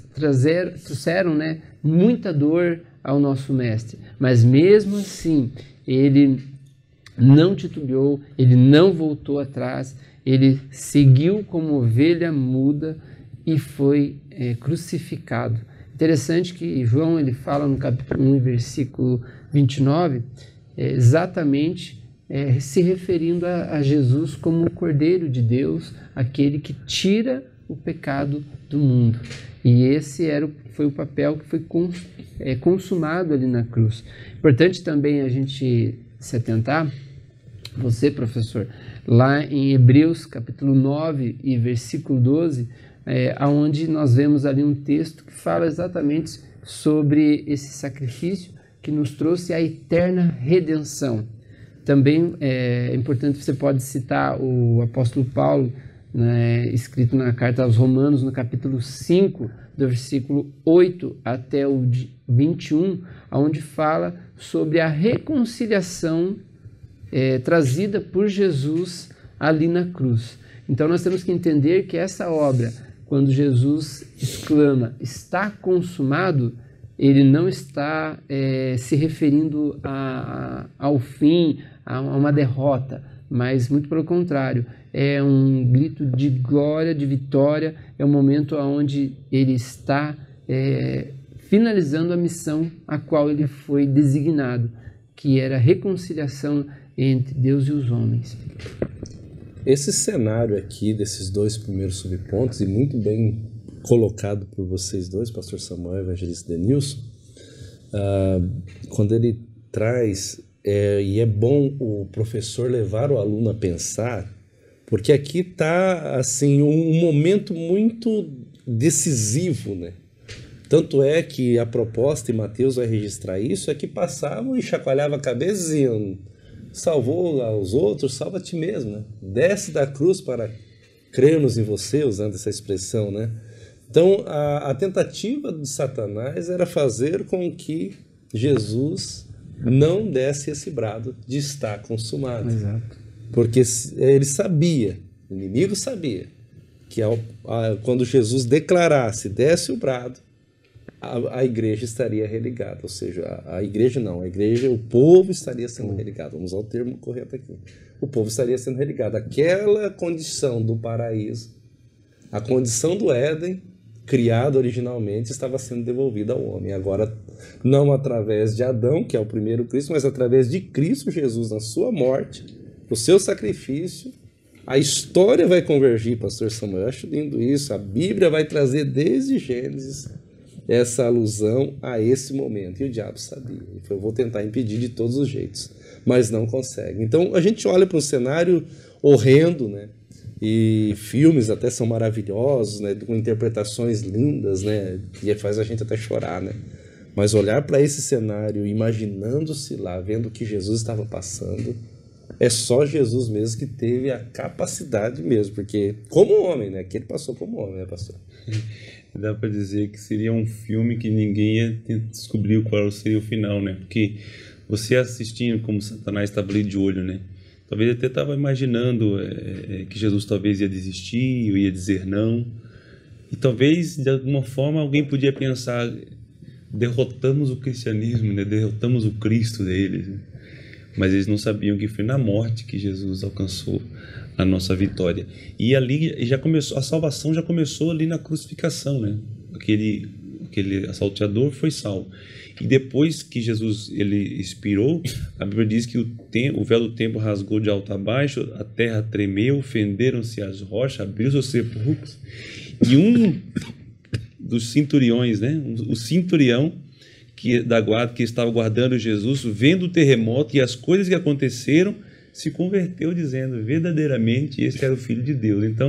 C: trouxeram, né, muita dor ao nosso mestre, mas mesmo assim ele não titubeou, ele não voltou atrás, ele seguiu como ovelha muda e foi crucificado. Interessante que João ele fala no capítulo 1, versículo 29, exatamente se referindo a Jesus como o Cordeiro de Deus, aquele que tira o pecado do mundo. E esse foi o papel que foi consumado ali na cruz. Importante também a gente se atentar, você, professor, lá em Hebreus capítulo 9 e versículo 12, onde nós vemos ali um texto que fala exatamente sobre esse sacrifício que nos trouxe a eterna redenção. Também é importante, você pode citar o apóstolo Paulo, né, escrito na carta aos Romanos, no capítulo 5, do versículo 8 até o 21, onde fala sobre a reconciliação trazida por Jesus ali na cruz. Então nós temos que entender que essa obra, quando Jesus exclama, está consumado, ele não está se referindo ao fim, a uma derrota, mas muito pelo contrário, é um grito de glória, de vitória, é um momento onde ele está finalizando a missão a qual ele foi designado, que era a reconciliação entre Deus e os homens.
A: Esse cenário aqui, desses dois primeiros subpontos, e muito bem colocado por vocês dois, pastor Samuel e evangelista Denilson, quando ele traz, e é bom o professor levar o aluno a pensar, porque aqui está assim, um momento muito decisivo, né? Tanto é que a proposta, e Mateus vai registrar isso, é que passavam e chacoalhavam a cabeça e diziam, salvou aos outros, salva a ti mesmo, né? Desce da cruz para crermos em você, usando essa expressão, né? Então, a tentativa de Satanás era fazer com que Jesus não desse esse brado de estar consumado.
C: Exato.
A: Porque ele sabia, o inimigo sabia, que quando Jesus declarasse, desse o brado, a igreja estaria religada, ou seja, a igreja não, o povo estaria sendo religado, vamos ao termo correto aqui, o povo estaria sendo religado, aquela condição do paraíso, a condição do Éden, criada originalmente, estava sendo devolvida ao homem, agora não através de Adão, que é o primeiro Cristo, mas através de Cristo Jesus, na sua morte, o seu sacrifício, a história vai convergir, pastor Samuel, eu acho lindo isso, a Bíblia vai trazer desde Gênesis, essa alusão a esse momento. E o diabo sabia. Ele falou, eu vou tentar impedir de todos os jeitos. Mas não consegue. Então, a gente olha para um cenário horrendo, né? E filmes até são maravilhosos, né? Com interpretações lindas, né? E faz a gente até chorar, né? Mas olhar para esse cenário, imaginando-se lá, vendo o que Jesus estava passando, é só Jesus mesmo que teve a capacidade mesmo. Porque, como homem, né? Que ele passou como homem, né, pastor?
B: Dá para dizer que seria um filme que ninguém ia descobrir qual seria o final, né? Porque você assistindo como Satanás estava ali de olho, né? Talvez até estava imaginando que Jesus talvez ia desistir, ou ia dizer não. E talvez, de alguma forma, alguém podia pensar, derrotamos o cristianismo, né? Derrotamos o Cristo deles. Né? Mas eles não sabiam que foi na morte que Jesus alcançou a nossa vitória. E ali já começou, a salvação já começou ali na crucificação, né? Aquele assalteador foi salvo. E depois que Jesus ele expirou, a Bíblia diz que o véu do templo rasgou de alto a baixo, a terra tremeu, fenderam-se as rochas, abriu-se os sepulcros. E um dos centuriões, né? O centurião da guarda que estava guardando Jesus, vendo o terremoto e as coisas que aconteceram, se converteu dizendo, verdadeiramente esse era o Filho de Deus. Então,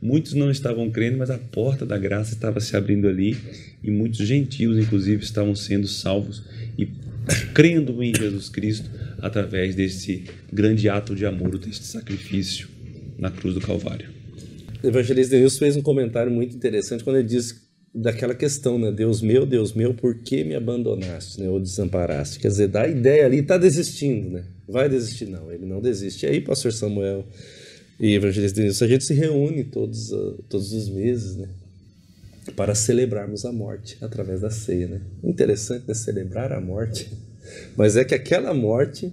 B: muitos não estavam crendo, mas a porta da graça estava se abrindo ali e muitos gentios, inclusive, estavam sendo salvos e crendo em Jesus Cristo através desse grande ato de amor, desse sacrifício na cruz do Calvário.
A: O evangelista Denilson fez um comentário muito interessante quando ele diz daquela questão, né? Deus meu, por que me abandonaste, né? Ou desamparaste? Quer dizer, dá a ideia ali, está desistindo, né? Vai desistir? Não, ele não desiste. E aí, pastor Samuel e evangelista Denilson, a gente se reúne todos os meses, né? Para celebrarmos a morte através da ceia, né? Interessante, né? Celebrar a morte, mas é que aquela morte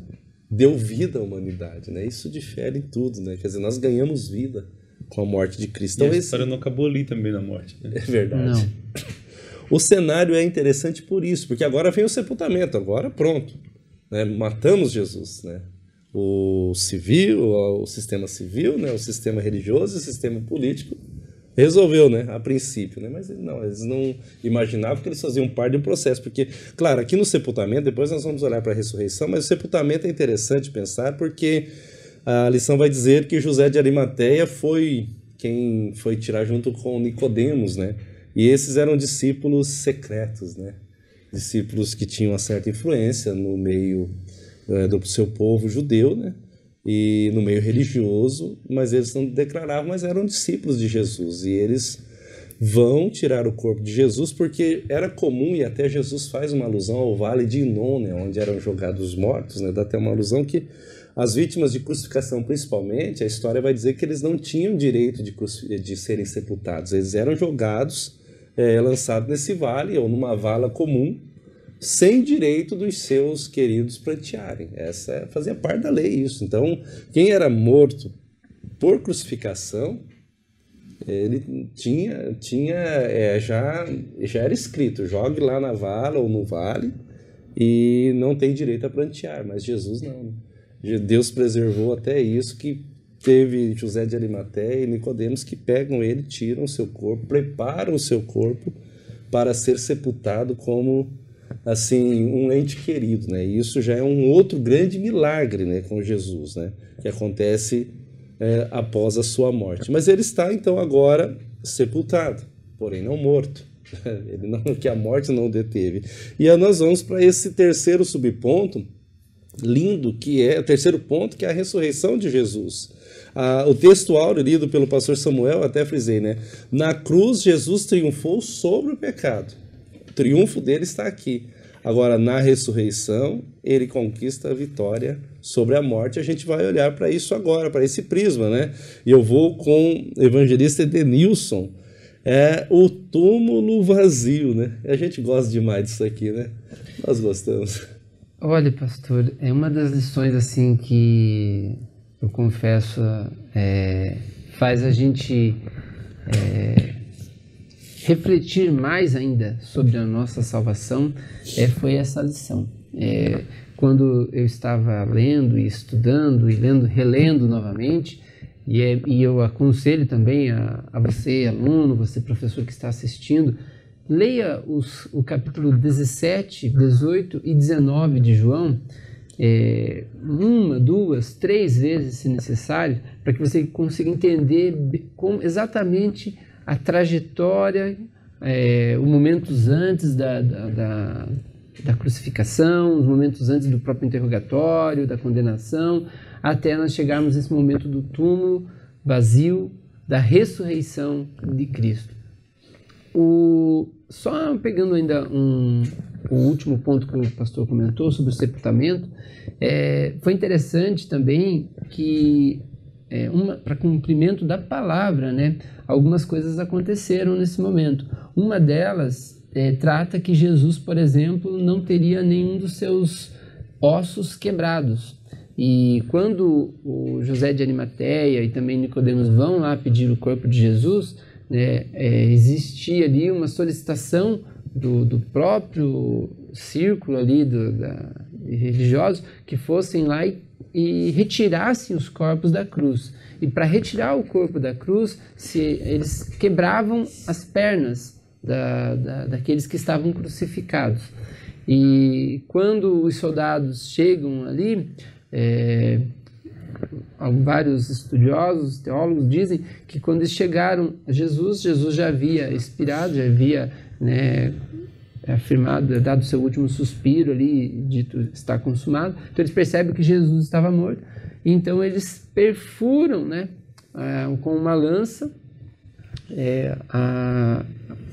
A: deu vida à humanidade, né? Isso difere em tudo, né? Quer dizer, nós ganhamos vida com a morte de Cristo.
B: Então, a história não acabou ali também na morte, né?
A: É verdade.
C: Não.
A: O cenário é interessante por isso, porque agora vem o sepultamento, agora pronto, né? Matamos Jesus, né? O sistema civil, né? O sistema religioso e o sistema político resolveu, né? A princípio, né? Mas não, eles não imaginavam que eles faziam parte de um processo, porque, claro, aqui no sepultamento, depois nós vamos olhar para a ressurreição, mas o sepultamento é interessante pensar porque a lição vai dizer que José de Arimateia foi quem foi tirar junto com Nicodemos, né? E esses eram discípulos secretos, né? Discípulos que tinham uma certa influência no meio do seu povo judeu, né? E no meio religioso, mas eles não declaravam, mas eram discípulos de Jesus. E eles vão tirar o corpo de Jesus porque era comum, e até Jesus faz uma alusão ao vale de Inon, né? Onde eram jogados os mortos, né? Dá até uma alusão que As vítimas de crucificação, principalmente, a história vai dizer que eles não tinham direito de serem sepultados. Eles eram jogados, lançados nesse vale ou numa vala comum, sem direito dos seus queridos prantearem. Fazia parte da lei isso. Então, quem era morto por crucificação, ele já era escrito, jogue lá na vala ou no vale e não tem direito a prantear, mas Jesus não. Deus preservou até isso, que teve José de Arimateia e Nicodemos que pegam ele, tiram o seu corpo, preparam o seu corpo para ser sepultado como assim um ente querido, né? E isso já é um outro grande milagre, né, com Jesus, né, que acontece após a sua morte. Mas ele está então agora sepultado, porém não morto. Que a morte não o deteve. E aí nós vamos para esse terceiro subponto lindo, que é o terceiro ponto, que é a ressurreição de Jesus. O texto áureo lido pelo pastor Samuel, até frisei, né? Na cruz, Jesus triunfou sobre o pecado. O triunfo dele está aqui. Agora, na ressurreição, ele conquista a vitória sobre a morte. A gente vai olhar para isso agora, para esse prisma, né? E eu vou com o evangelista Edenilson, o túmulo vazio, né? A gente gosta demais disso aqui, né? Nós gostamos.
C: Olha, pastor, é uma das lições assim que eu confesso faz a gente refletir mais ainda sobre a nossa salvação. Foi essa lição. Quando eu estava lendo e estudando e relendo novamente, e eu aconselho também a você, aluno, você, professor que está assistindo, leia o capítulo 17, 18 e 19 de João, 1, 2, 3 vezes, se necessário, para que você consiga entender exatamente a trajetória, os momentos antes da crucificação, os momentos antes do próprio interrogatório, da condenação, até nós chegarmos nesse momento do túmulo vazio, da ressurreição de Cristo. Só pegando ainda o último ponto que o pastor comentou sobre o sepultamento, foi interessante também que, para cumprimento da palavra, né, algumas coisas aconteceram nesse momento. Uma delas trata que Jesus, por exemplo, não teria nenhum dos seus ossos quebrados. E quando o José de Arimateia e também Nicodemos vão lá pedir o corpo de Jesus, existia ali uma solicitação do próprio círculo ali de religiosos que fossem lá e retirassem os corpos da cruz. E para retirar o corpo da cruz, eles quebravam as pernas daqueles que estavam crucificados. E quando os soldados chegam ali, vários estudiosos, teólogos dizem que quando eles chegaram a Jesus já havia expirado, já havia afirmado, dado seu último suspiro ali, dito está consumado. Então eles percebem que Jesus estava morto, então eles perfuram, com uma lança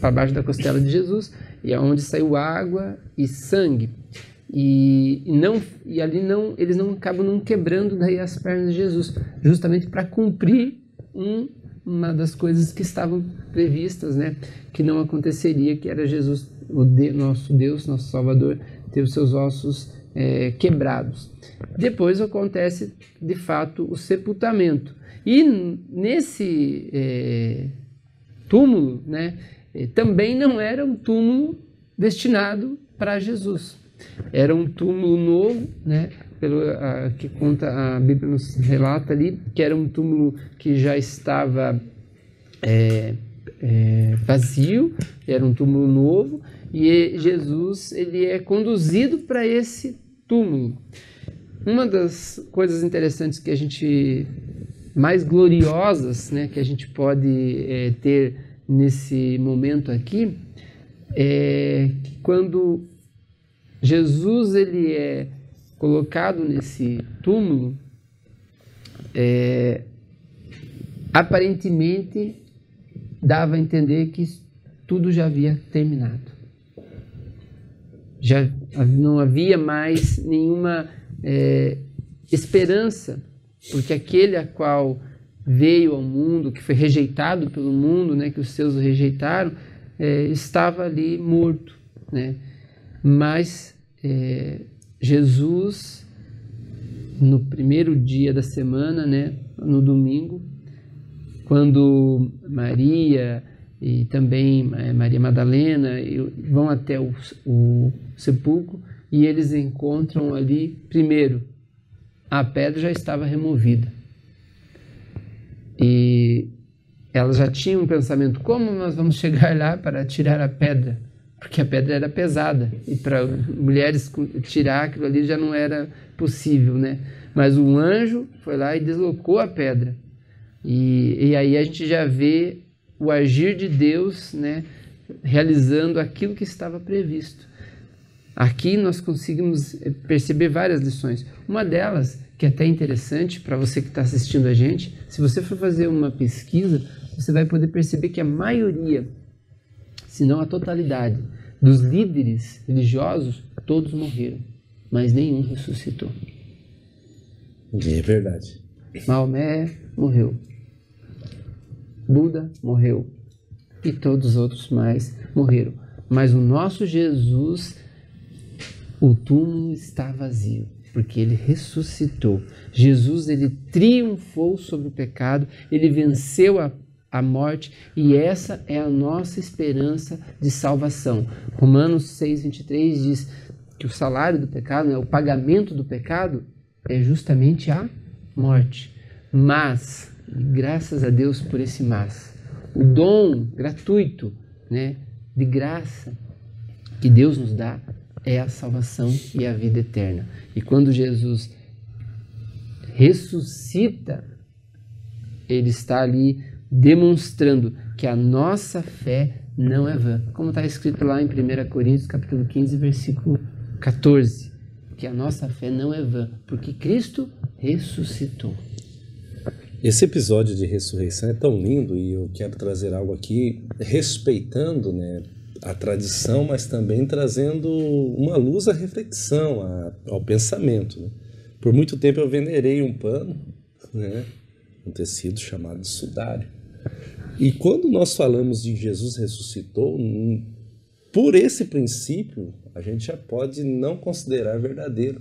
C: para baixo da costela de Jesus, e é onde saiu água e sangue. E ali eles não acabam não quebrando daí as pernas de Jesus, justamente para cumprir uma das coisas que estavam previstas, que não aconteceria, que era Jesus, nosso Deus, nosso Salvador, ter os seus ossos quebrados. Depois acontece, de fato, o sepultamento. E nesse túmulo, também não era um túmulo destinado para Jesus. Era um túmulo novo, pelo que conta a Bíblia, nos relata ali, que era um túmulo que já estava vazio, era um túmulo novo, e Jesus ele é conduzido para esse túmulo. Uma das coisas interessantes que a gente, mais gloriosas, que a gente pode ter nesse momento aqui, é que quando Jesus ele é colocado nesse túmulo, aparentemente dava a entender que tudo já havia terminado. Já não havia mais nenhuma esperança, porque aquele a qual veio ao mundo, que foi rejeitado pelo mundo, né, que os seus o rejeitaram, estava ali morto, né? Mas Jesus, no primeiro dia da semana, né, no domingo, quando Maria e também Maria Madalena vão até o sepulcro, e eles encontram ali, primeiro, a pedra já estava removida. E elas já tinham um pensamento: como nós vamos chegar lá para tirar a pedra? Porque a pedra era pesada, e para mulheres tirar aquilo ali já não era possível, né? Mas o anjo foi lá e deslocou a pedra. E aí a gente já vê o agir de Deus, né, realizando aquilo que estava previsto. Aqui nós conseguimos perceber várias lições. Uma delas, que é até interessante para você que está assistindo a gente, se você for fazer uma pesquisa, você vai poder perceber que a maioria, se não a totalidade, dos líderes religiosos, todos morreram, mas nenhum ressuscitou.
A: É verdade.
C: Maomé morreu, Buda morreu e todos os outros mais morreram. Mas o nosso Jesus, o túmulo está vazio, porque ele ressuscitou. Jesus, ele triunfou sobre o pecado, ele venceu a morte, e essa é a nossa esperança de salvação. Romanos 6:23 diz que o salário do pecado, né, o pagamento do pecado, é justamente a morte. Mas, graças a Deus por esse mas, o dom gratuito, né, de graça que Deus nos dá é a salvação e a vida eterna. E quando Jesus ressuscita, ele está ali demonstrando que a nossa fé não é vã. Como está escrito lá em 1 Coríntios, capítulo 15, versículo 14. Que a nossa fé não é vã, porque Cristo ressuscitou.
A: Esse episódio de ressurreição é tão lindo, e eu quero trazer algo aqui respeitando, né, a tradição, mas também trazendo uma luz à reflexão, ao pensamento, né? Por muito tempo eu venerei um pano, né, um tecido chamado de sudário. E quando nós falamos de Jesus ressuscitou, por esse princípio, a gente já pode não considerar verdadeiro.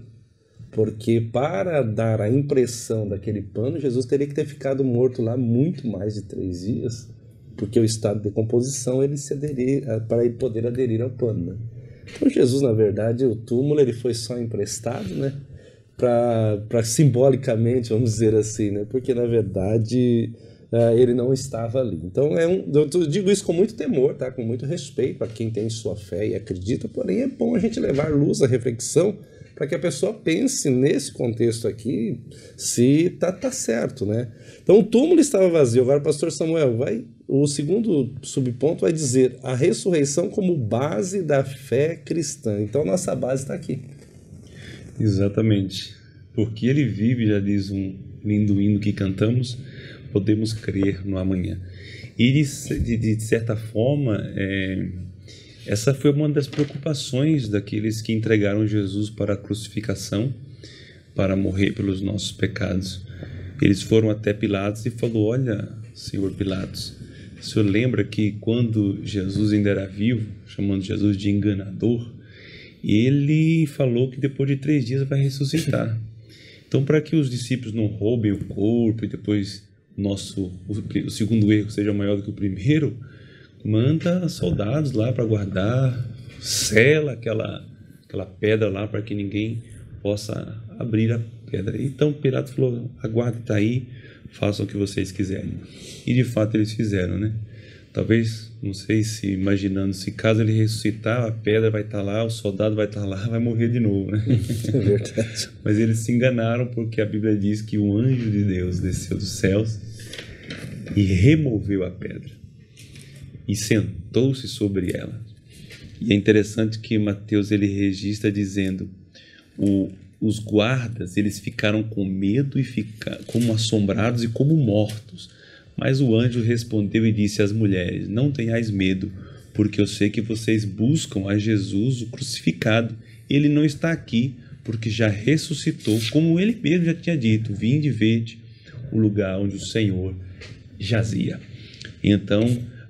A: Porque para dar a impressão daquele pano, Jesus teria que ter ficado morto lá muito mais de 3 dias, porque o estado de decomposição ele se para ele poder aderir ao pano, né? Então Jesus, na verdade, o túmulo ele foi só emprestado, né, para simbolicamente, vamos dizer assim, né, porque na verdade ele não estava ali. Então eu digo isso com muito temor, tá? Com muito respeito a quem tem sua fé e acredita, porém é bom a gente levar luz à reflexão para que a pessoa pense nesse contexto aqui se tá certo, né? Então o túmulo estava vazio. Agora, pastor Samuel, o segundo subponto vai dizer a ressurreição como base da fé cristã. Então nossa base está aqui.
B: Exatamente. Porque ele vive, já diz um lindo hino que cantamos, podemos crer no amanhã. E de certa forma, essa foi uma das preocupações daqueles que entregaram Jesus para a crucificação, para morrer pelos nossos pecados. Eles foram até Pilatos e falou: olha, senhor Pilatos, o senhor lembra que quando Jesus ainda era vivo, chamando Jesus de enganador, ele falou que depois de 3 dias vai ressuscitar. Então, para que os discípulos não roubem o corpo e depois o segundo erro seja maior do que o primeiro, manda soldados lá para guardar, sela aquela pedra lá para que ninguém possa abrir a pedra. Então Pilatos falou: a guarda está aí, façam o que vocês quiserem. E de fato eles fizeram, né? Talvez, não sei se imaginando, se caso ele ressuscitar, a pedra vai estar lá, o soldado vai estar lá, vai morrer de novo, né?
A: É verdade.
B: Mas eles se enganaram, porque a Bíblia diz que o anjo de Deus desceu dos céus e removeu a pedra e sentou-se sobre ela. E é interessante que Mateus ele registra dizendo: os guardas eles ficaram com medo e como assombrados e como mortos. Mas o anjo respondeu e disse às mulheres: não tenhais medo, porque eu sei que vocês buscam a Jesus, o crucificado. Ele não está aqui, porque já ressuscitou, como ele mesmo já tinha dito: vinde e vede o lugar onde o Senhor jazia. Então,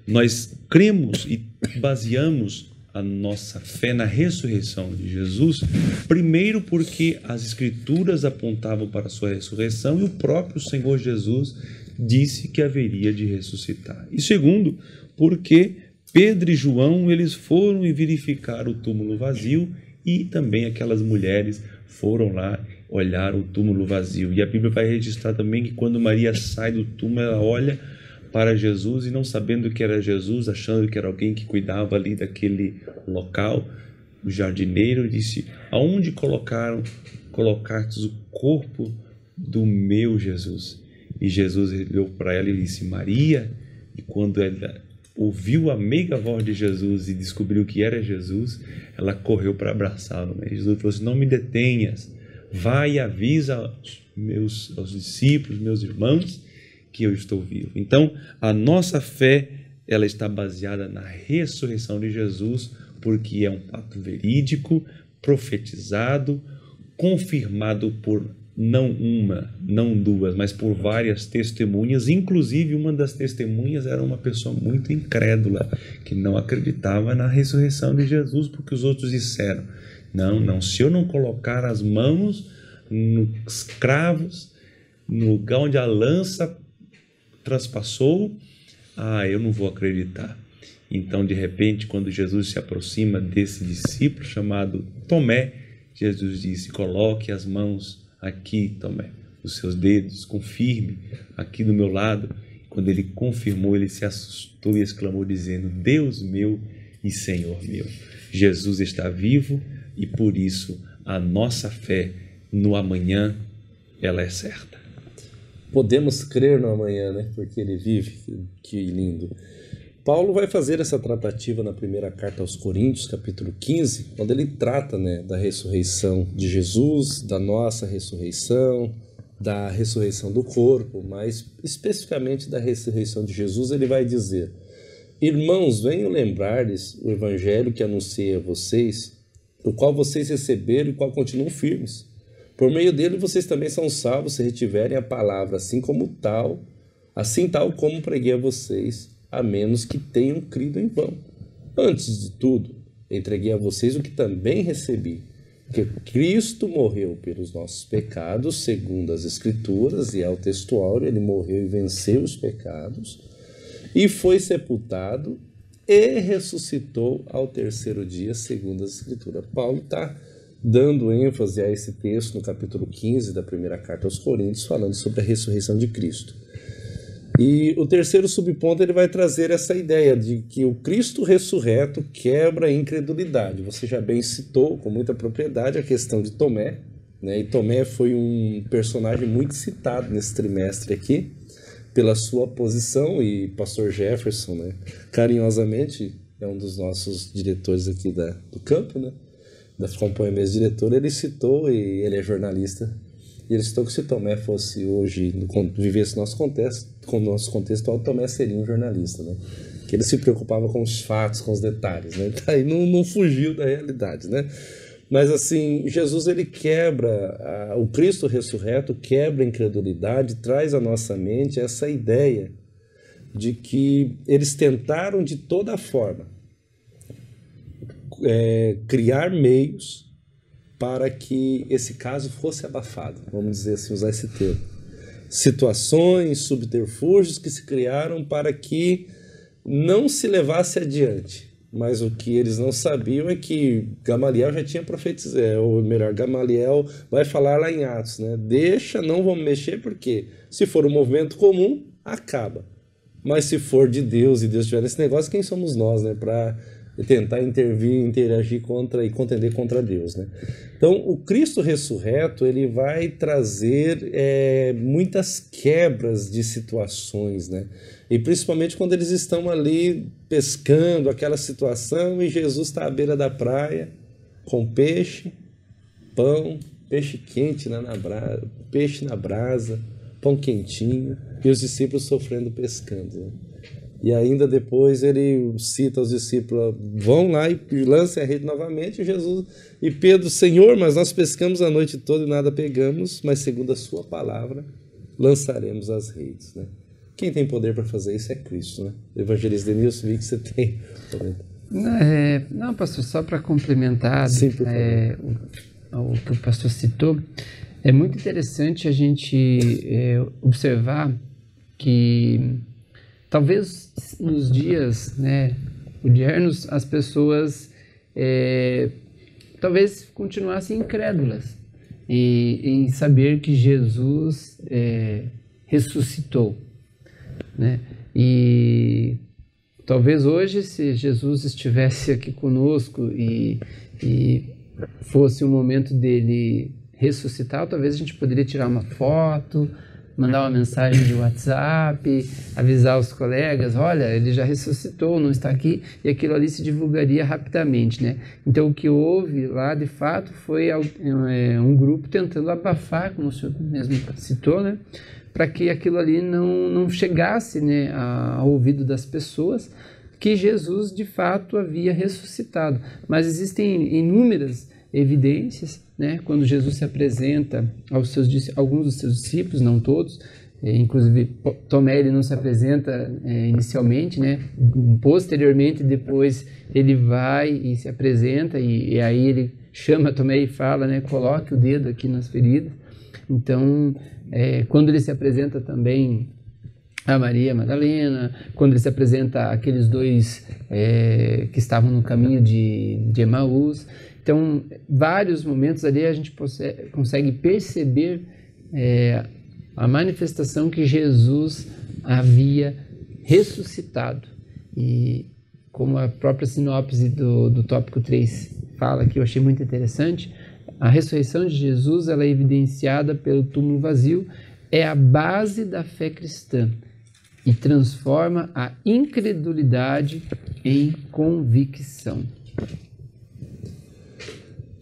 B: nós cremos e baseamos a nossa fé na ressurreição de Jesus, primeiro porque as Escrituras apontavam para a sua ressurreição e o próprio Senhor Jesus disse que haveria de ressuscitar. E segundo, porque Pedro e João, eles foram e verificaram o túmulo vazio, e também aquelas mulheres foram lá olhar o túmulo vazio. E a Bíblia vai registrar também que quando Maria sai do túmulo, ela olha para Jesus e, não sabendo que era Jesus, achando que era alguém que cuidava ali daquele local, o jardineiro disse: aonde colocastes o corpo do meu Jesus? E Jesus olhou para ela e disse: Maria. E quando ela ouviu a meiga voz de Jesus e descobriu que era Jesus, ela correu para abraçá-lo. Jesus falou assim: não me detenhas, vai e avisa aos discípulos, meus irmãos, que eu estou vivo. Então, a nossa fé, ela está baseada na ressurreição de Jesus, porque é um fato verídico, profetizado, confirmado por não uma, não duas, mas por várias testemunhas. Inclusive, uma das testemunhas era uma pessoa muito incrédula, que não acreditava na ressurreição de Jesus, porque os outros disseram: não, se eu não colocar as mãos nos cravos, no lugar onde a lança transpassou, eu não vou acreditar. Então, de repente, quando Jesus se aproxima desse discípulo chamado Tomé, Jesus disse: coloque as mãos aqui, Tomé, os seus dedos, confirme aqui do meu lado. Quando ele confirmou, ele se assustou e exclamou dizendo: Deus meu e Senhor meu. Jesus está vivo e por isso a nossa fé no amanhã, ela é certa.
A: Podemos crer no amanhã, né? Porque ele vive. Que lindo. Paulo vai fazer essa tratativa na primeira carta aos Coríntios, capítulo 15, quando ele trata, né, da ressurreição de Jesus, da nossa ressurreição, da ressurreição do corpo, mas especificamente da ressurreição de Jesus. Ele vai dizer: irmãos, venho lembrar-lhes o evangelho que anunciei a vocês, o qual vocês receberam e qual continuam firmes. Por meio dele vocês também são salvos se retiverem a palavra, assim tal como preguei a vocês, a menos que tenham crido em vão. Antes de tudo, entreguei a vocês o que também recebi, que Cristo morreu pelos nossos pecados, segundo as Escrituras, e é o textual, ele morreu e venceu os pecados, e foi sepultado e ressuscitou ao terceiro dia, segundo as Escrituras. Paulo está dando ênfase a esse texto no capítulo 15 da primeira carta aos Coríntios, falando sobre a ressurreição de Cristo. E o terceiro subponto, ele vai trazer essa ideia de que o Cristo ressurreto quebra a incredulidade. Você já bem citou com muita propriedade a questão de Tomé, né? E Tomé foi um personagem muito citado nesse trimestre aqui, pela sua posição, e pastor Jefferson, né, carinhosamente, é um dos nossos diretores aqui do campo, né, da acompanha mesa diretora, ele citou, e ele é jornalista, e ele citou que se Tomé fosse hoje, vivesse nosso contexto, com o nosso contexto, Tomé seria um jornalista, né? Que ele se preocupava com os fatos, com os detalhes, né? Aí não fugiu da realidade, né? Mas assim, Jesus, ele quebra, o Cristo ressurreto quebra a incredulidade, traz à nossa mente essa ideia de que eles tentaram de toda forma criar meios para que esse caso fosse abafado, vamos dizer assim, usar esse termo. Situações, subterfúgios que se criaram para que não se levasse adiante. Mas o que eles não sabiam é que Gamaliel já tinha profetizado, ou melhor, Gamaliel vai falar lá em Atos, né? Deixa, não vamos mexer, porque se for um movimento comum, acaba. Mas se for de Deus e Deus tiver nesse negócio, quem somos nós, né? Para tentar intervir, interagir contra e contender contra Deus, né? Então, o Cristo ressurreto, ele vai trazer muitas quebras de situações, né? E principalmente quando eles estão ali pescando aquela situação e Jesus está à beira da praia com peixe, pão, peixe quente, né, peixe na brasa, pão quentinho, e os discípulos sofrendo pescando, né? E ainda depois ele cita aos discípulos, vão lá e lancem a rede novamente. E Jesus e Pedro, Senhor, mas nós pescamos a noite toda e nada pegamos, mas segundo a sua palavra lançaremos as redes, né? Quem tem poder para fazer isso é Cristo, né? Evangelista Denilson, vi que você tem.
C: Não, pastor, só para complementar o que o pastor citou, é muito interessante a gente observar que talvez nos dias, né, odiernos, as pessoas talvez continuassem incrédulas em saber que Jesus ressuscitou, né? E talvez hoje, se Jesus estivesse aqui conosco e fosse o momento dele ressuscitar, talvez a gente poderia tirar uma foto, mandar uma mensagem de WhatsApp, avisar os colegas, olha, ele já ressuscitou, não está aqui, e aquilo ali se divulgaria rapidamente, né? Então, o que houve lá, de fato, foi um grupo tentando abafar, como o senhor mesmo citou, né? Para que aquilo ali não chegasse, né, ao ouvido das pessoas, que Jesus, de fato, havia ressuscitado. Mas existem inúmeras evidências, né, quando Jesus se apresenta aos alguns dos seus discípulos, não todos, inclusive Tomé ele não se apresenta inicialmente, né, posteriormente depois ele vai e se apresenta e aí ele chama Tomé e fala, né, coloque o dedo aqui nas feridas. Então, quando ele se apresenta também a Maria Madalena, quando ele se apresenta aqueles dois que estavam no caminho de Emaús. Então, vários momentos ali a gente consegue perceber a manifestação que Jesus havia ressuscitado. E como a própria sinopse do tópico 3 fala, que eu achei muito interessante, a ressurreição de Jesus ela é evidenciada pelo túmulo vazio, é a base da fé cristã e transforma a incredulidade em convicção.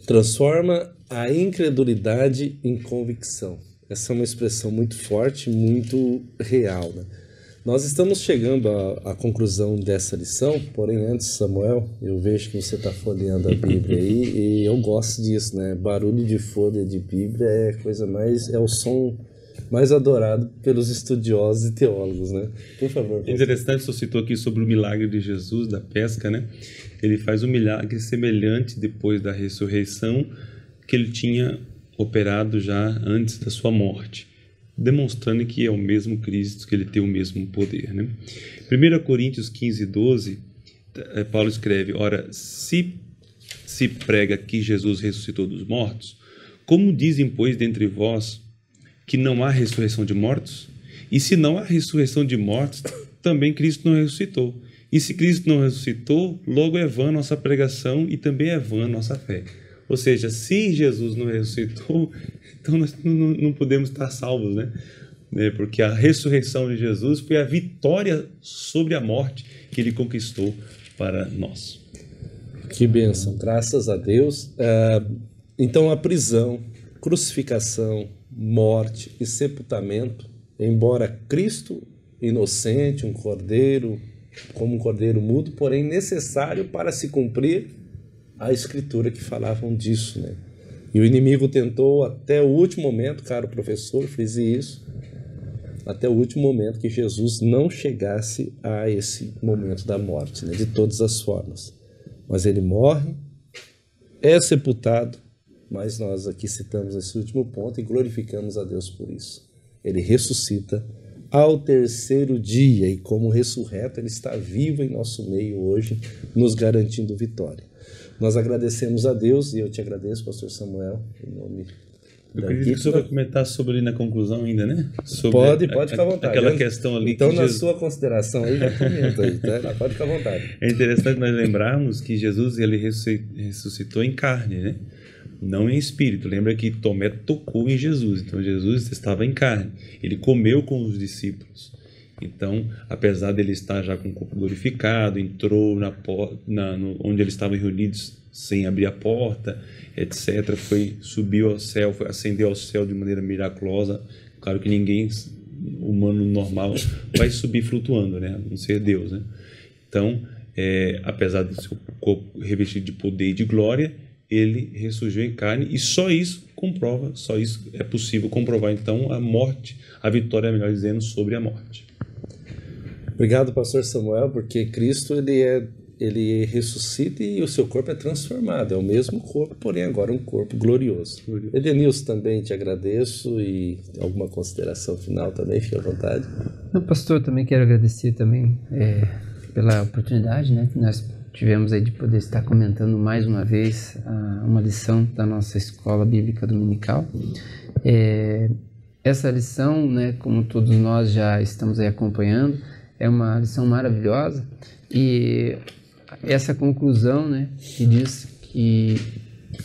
A: Transforma a incredulidade em convicção. Essa é uma expressão muito forte, muito real, né? Nós estamos chegando à conclusão dessa lição, porém antes, Samuel, eu vejo que você está folheando a Bíblia aí e eu gosto disso, né? Barulho de folha de Bíblia é o som mais adorado pelos estudiosos e teólogos, né? Por favor.
B: É interessante, você citou aqui sobre o milagre de Jesus, da pesca, né? Ele faz um milagre semelhante depois da ressurreição que ele tinha operado já antes da sua morte, demonstrando que é o mesmo Cristo, que ele tem o mesmo poder, né? 1 Coríntios 15:12, Paulo escreve, ora, se prega que Jesus ressuscitou dos mortos, como dizem, pois, dentre vós que não há ressurreição de mortos? E se não há ressurreição de mortos, também Cristo não ressuscitou. E se Cristo não ressuscitou, logo é vã nossa pregação e também é vã nossa fé. Ou seja, se Jesus não ressuscitou, então nós não podemos estar salvos, né? Porque a ressurreição de Jesus foi a vitória sobre a morte que ele conquistou para nós.
A: Que bênção, graças a Deus. Então a prisão, crucificação, morte e sepultamento, embora Cristo inocente, como um cordeiro mudo, porém necessário para se cumprir a escritura que falavam disso, né? E o inimigo tentou até o último momento, caro professor, frise isso, até o último momento que Jesus não chegasse a esse momento da morte, né? De todas as formas. Mas ele morre, é sepultado, mas nós aqui citamos esse último ponto e glorificamos a Deus por isso. Ele ressuscita ao terceiro dia e como ressurreto ele está vivo em nosso meio hoje, nos garantindo vitória. Nós agradecemos a Deus e eu te agradeço, pastor Samuel, em nome
B: eu acredito que o senhor vai comentar sobre na conclusão ainda, né?
A: Pode ficar à vontade.
B: Aquela questão ali.
A: Então, na sua consideração aí, já comenta aí, tá? Pode ficar à vontade.
B: É interessante nós lembrarmos que Jesus ele ressuscitou em carne, né? Não em espírito. Lembra que Tomé tocou em Jesus, então Jesus estava em carne. Ele comeu com os discípulos. Então, apesar dele estar já com o corpo glorificado, entrou onde eles estavam reunidos sem abrir a porta, etc. Subiu ao céu, ascendeu ao céu de maneira miraculosa. Claro que ninguém humano normal vai subir flutuando, né? A não ser Deus, né? Então, apesar do seu corpo revestido de poder e de glória, ele ressurgiu em carne, e só isso é possível comprovar, então, a morte, a vitória, melhor dizendo, sobre a morte.
A: Obrigado, pastor Samuel, porque Cristo ele ressuscita e o seu corpo é transformado. É o mesmo corpo, porém agora um corpo glorioso. Edenilson, também te agradeço, e alguma consideração final também, fique à vontade.
C: Pastor, também quero agradecer também pela oportunidade, né, que nós tivemos aí de poder estar comentando mais uma vez uma lição da nossa Escola Bíblica Dominical. Essa lição, né, como todos nós já estamos aí acompanhando, é uma lição maravilhosa, e essa conclusão, né, que diz que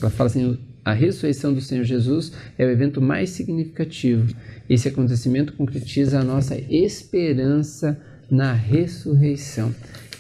C: ela fala assim: a ressurreição do Senhor Jesus é o evento mais significativo. Esse acontecimento concretiza a nossa esperança na ressurreição.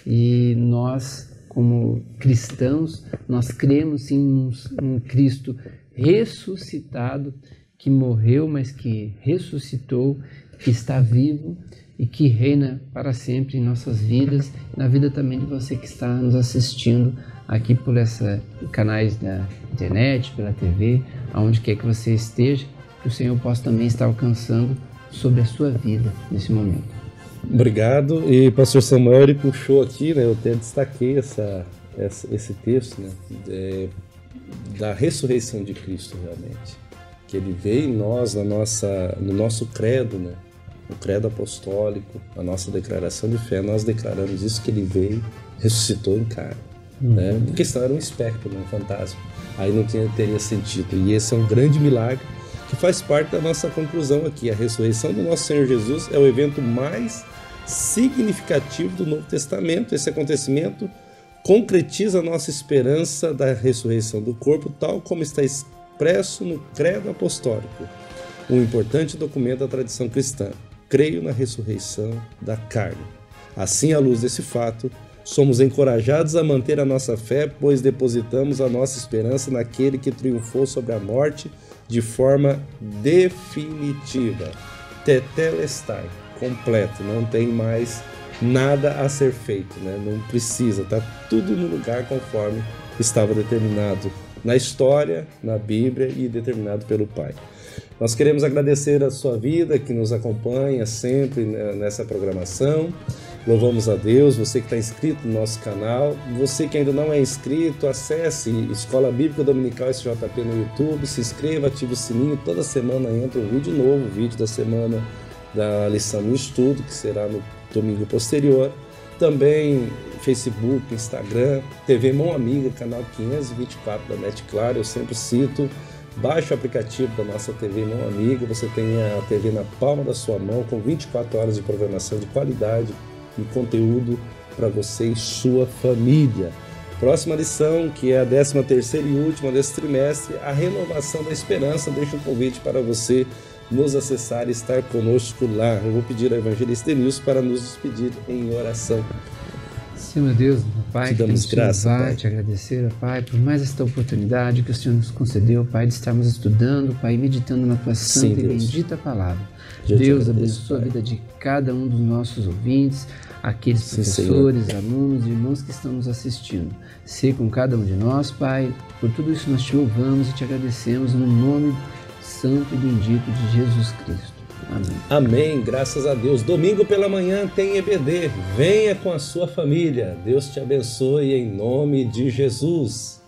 C: E nós, como cristãos, nós cremos sim num Cristo ressuscitado, que morreu, mas que ressuscitou, que está vivo e que reina para sempre em nossas vidas, na vida também de você que está nos assistindo aqui por esses canais da internet, pela TV, aonde quer que você esteja, que o Senhor possa também estar alcançando sobre a sua vida nesse momento.
A: Obrigado. E pastor Samuel, ele puxou aqui, né, eu até destaquei esse texto, né, da ressurreição de Cristo, realmente, que ele veio em nós, no nosso credo, né, o credo apostólico, a nossa declaração de fé, nós declaramos isso, que ele veio, ressuscitou em carne, né, porque senão era um espectro, um fantasma, aí não teria sentido. E esse é um grande milagre que faz parte da nossa conclusão aqui. A ressurreição do nosso Senhor Jesus é o evento mais significativo do Novo Testamento. Esse acontecimento concretiza a nossa esperança da ressurreição do corpo, tal como está expresso no Credo Apostólico, um importante documento da tradição cristã. Creio na ressurreição da carne. Assim, à luz desse fato, somos encorajados a manter a nossa fé, pois depositamos a nossa esperança naquele que triunfou sobre a morte de forma definitiva. Tetelestai, completo, não tem mais nada a ser feito, né? Não precisa, está tudo no lugar conforme estava determinado na história, na Bíblia e determinado pelo Pai. Nós queremos agradecer a sua vida que nos acompanha sempre nessa programação. Louvamos a Deus, você que está inscrito no nosso canal. Você que ainda não é inscrito, acesse Escola Bíblica Dominical SJP no YouTube, se inscreva, ative o sininho, toda semana entra um vídeo novo, o vídeo da semana da lição no estudo, que será no domingo posterior. Também Facebook, Instagram, TV Mão Amiga, canal 524 da NET Claro, eu sempre cito. Baixe o aplicativo da nossa TV Mão Amiga, você tem a TV na palma da sua mão, com 24 horas de programação de qualidade e conteúdo para você e sua família. Próxima lição, que é a 13ª e última desse trimestre, a renovação da esperança. Deixo um convite para você nos acessar e estar conosco lá. Eu vou pedir ao evangelista Edenilson para nos despedir em oração.
C: Senhor Deus, meu Pai,
A: te damos graça, Pai.
C: Te agradecer, Pai, por mais esta oportunidade que o Senhor nos concedeu, Pai, de estarmos estudando, Pai, meditando na Tua santa e bendita palavra. Deus abençoe a vida de cada um dos nossos ouvintes, aqueles professores, alunos e irmãos que estão nos assistindo. Ser com cada um de nós, Pai. Por tudo isso nós te louvamos e te agradecemos no nome santo e bendito de Jesus Cristo. Amém.
A: Amém, graças a Deus. Domingo pela manhã tem EBD. Venha com a sua família. Deus te abençoe em nome de Jesus.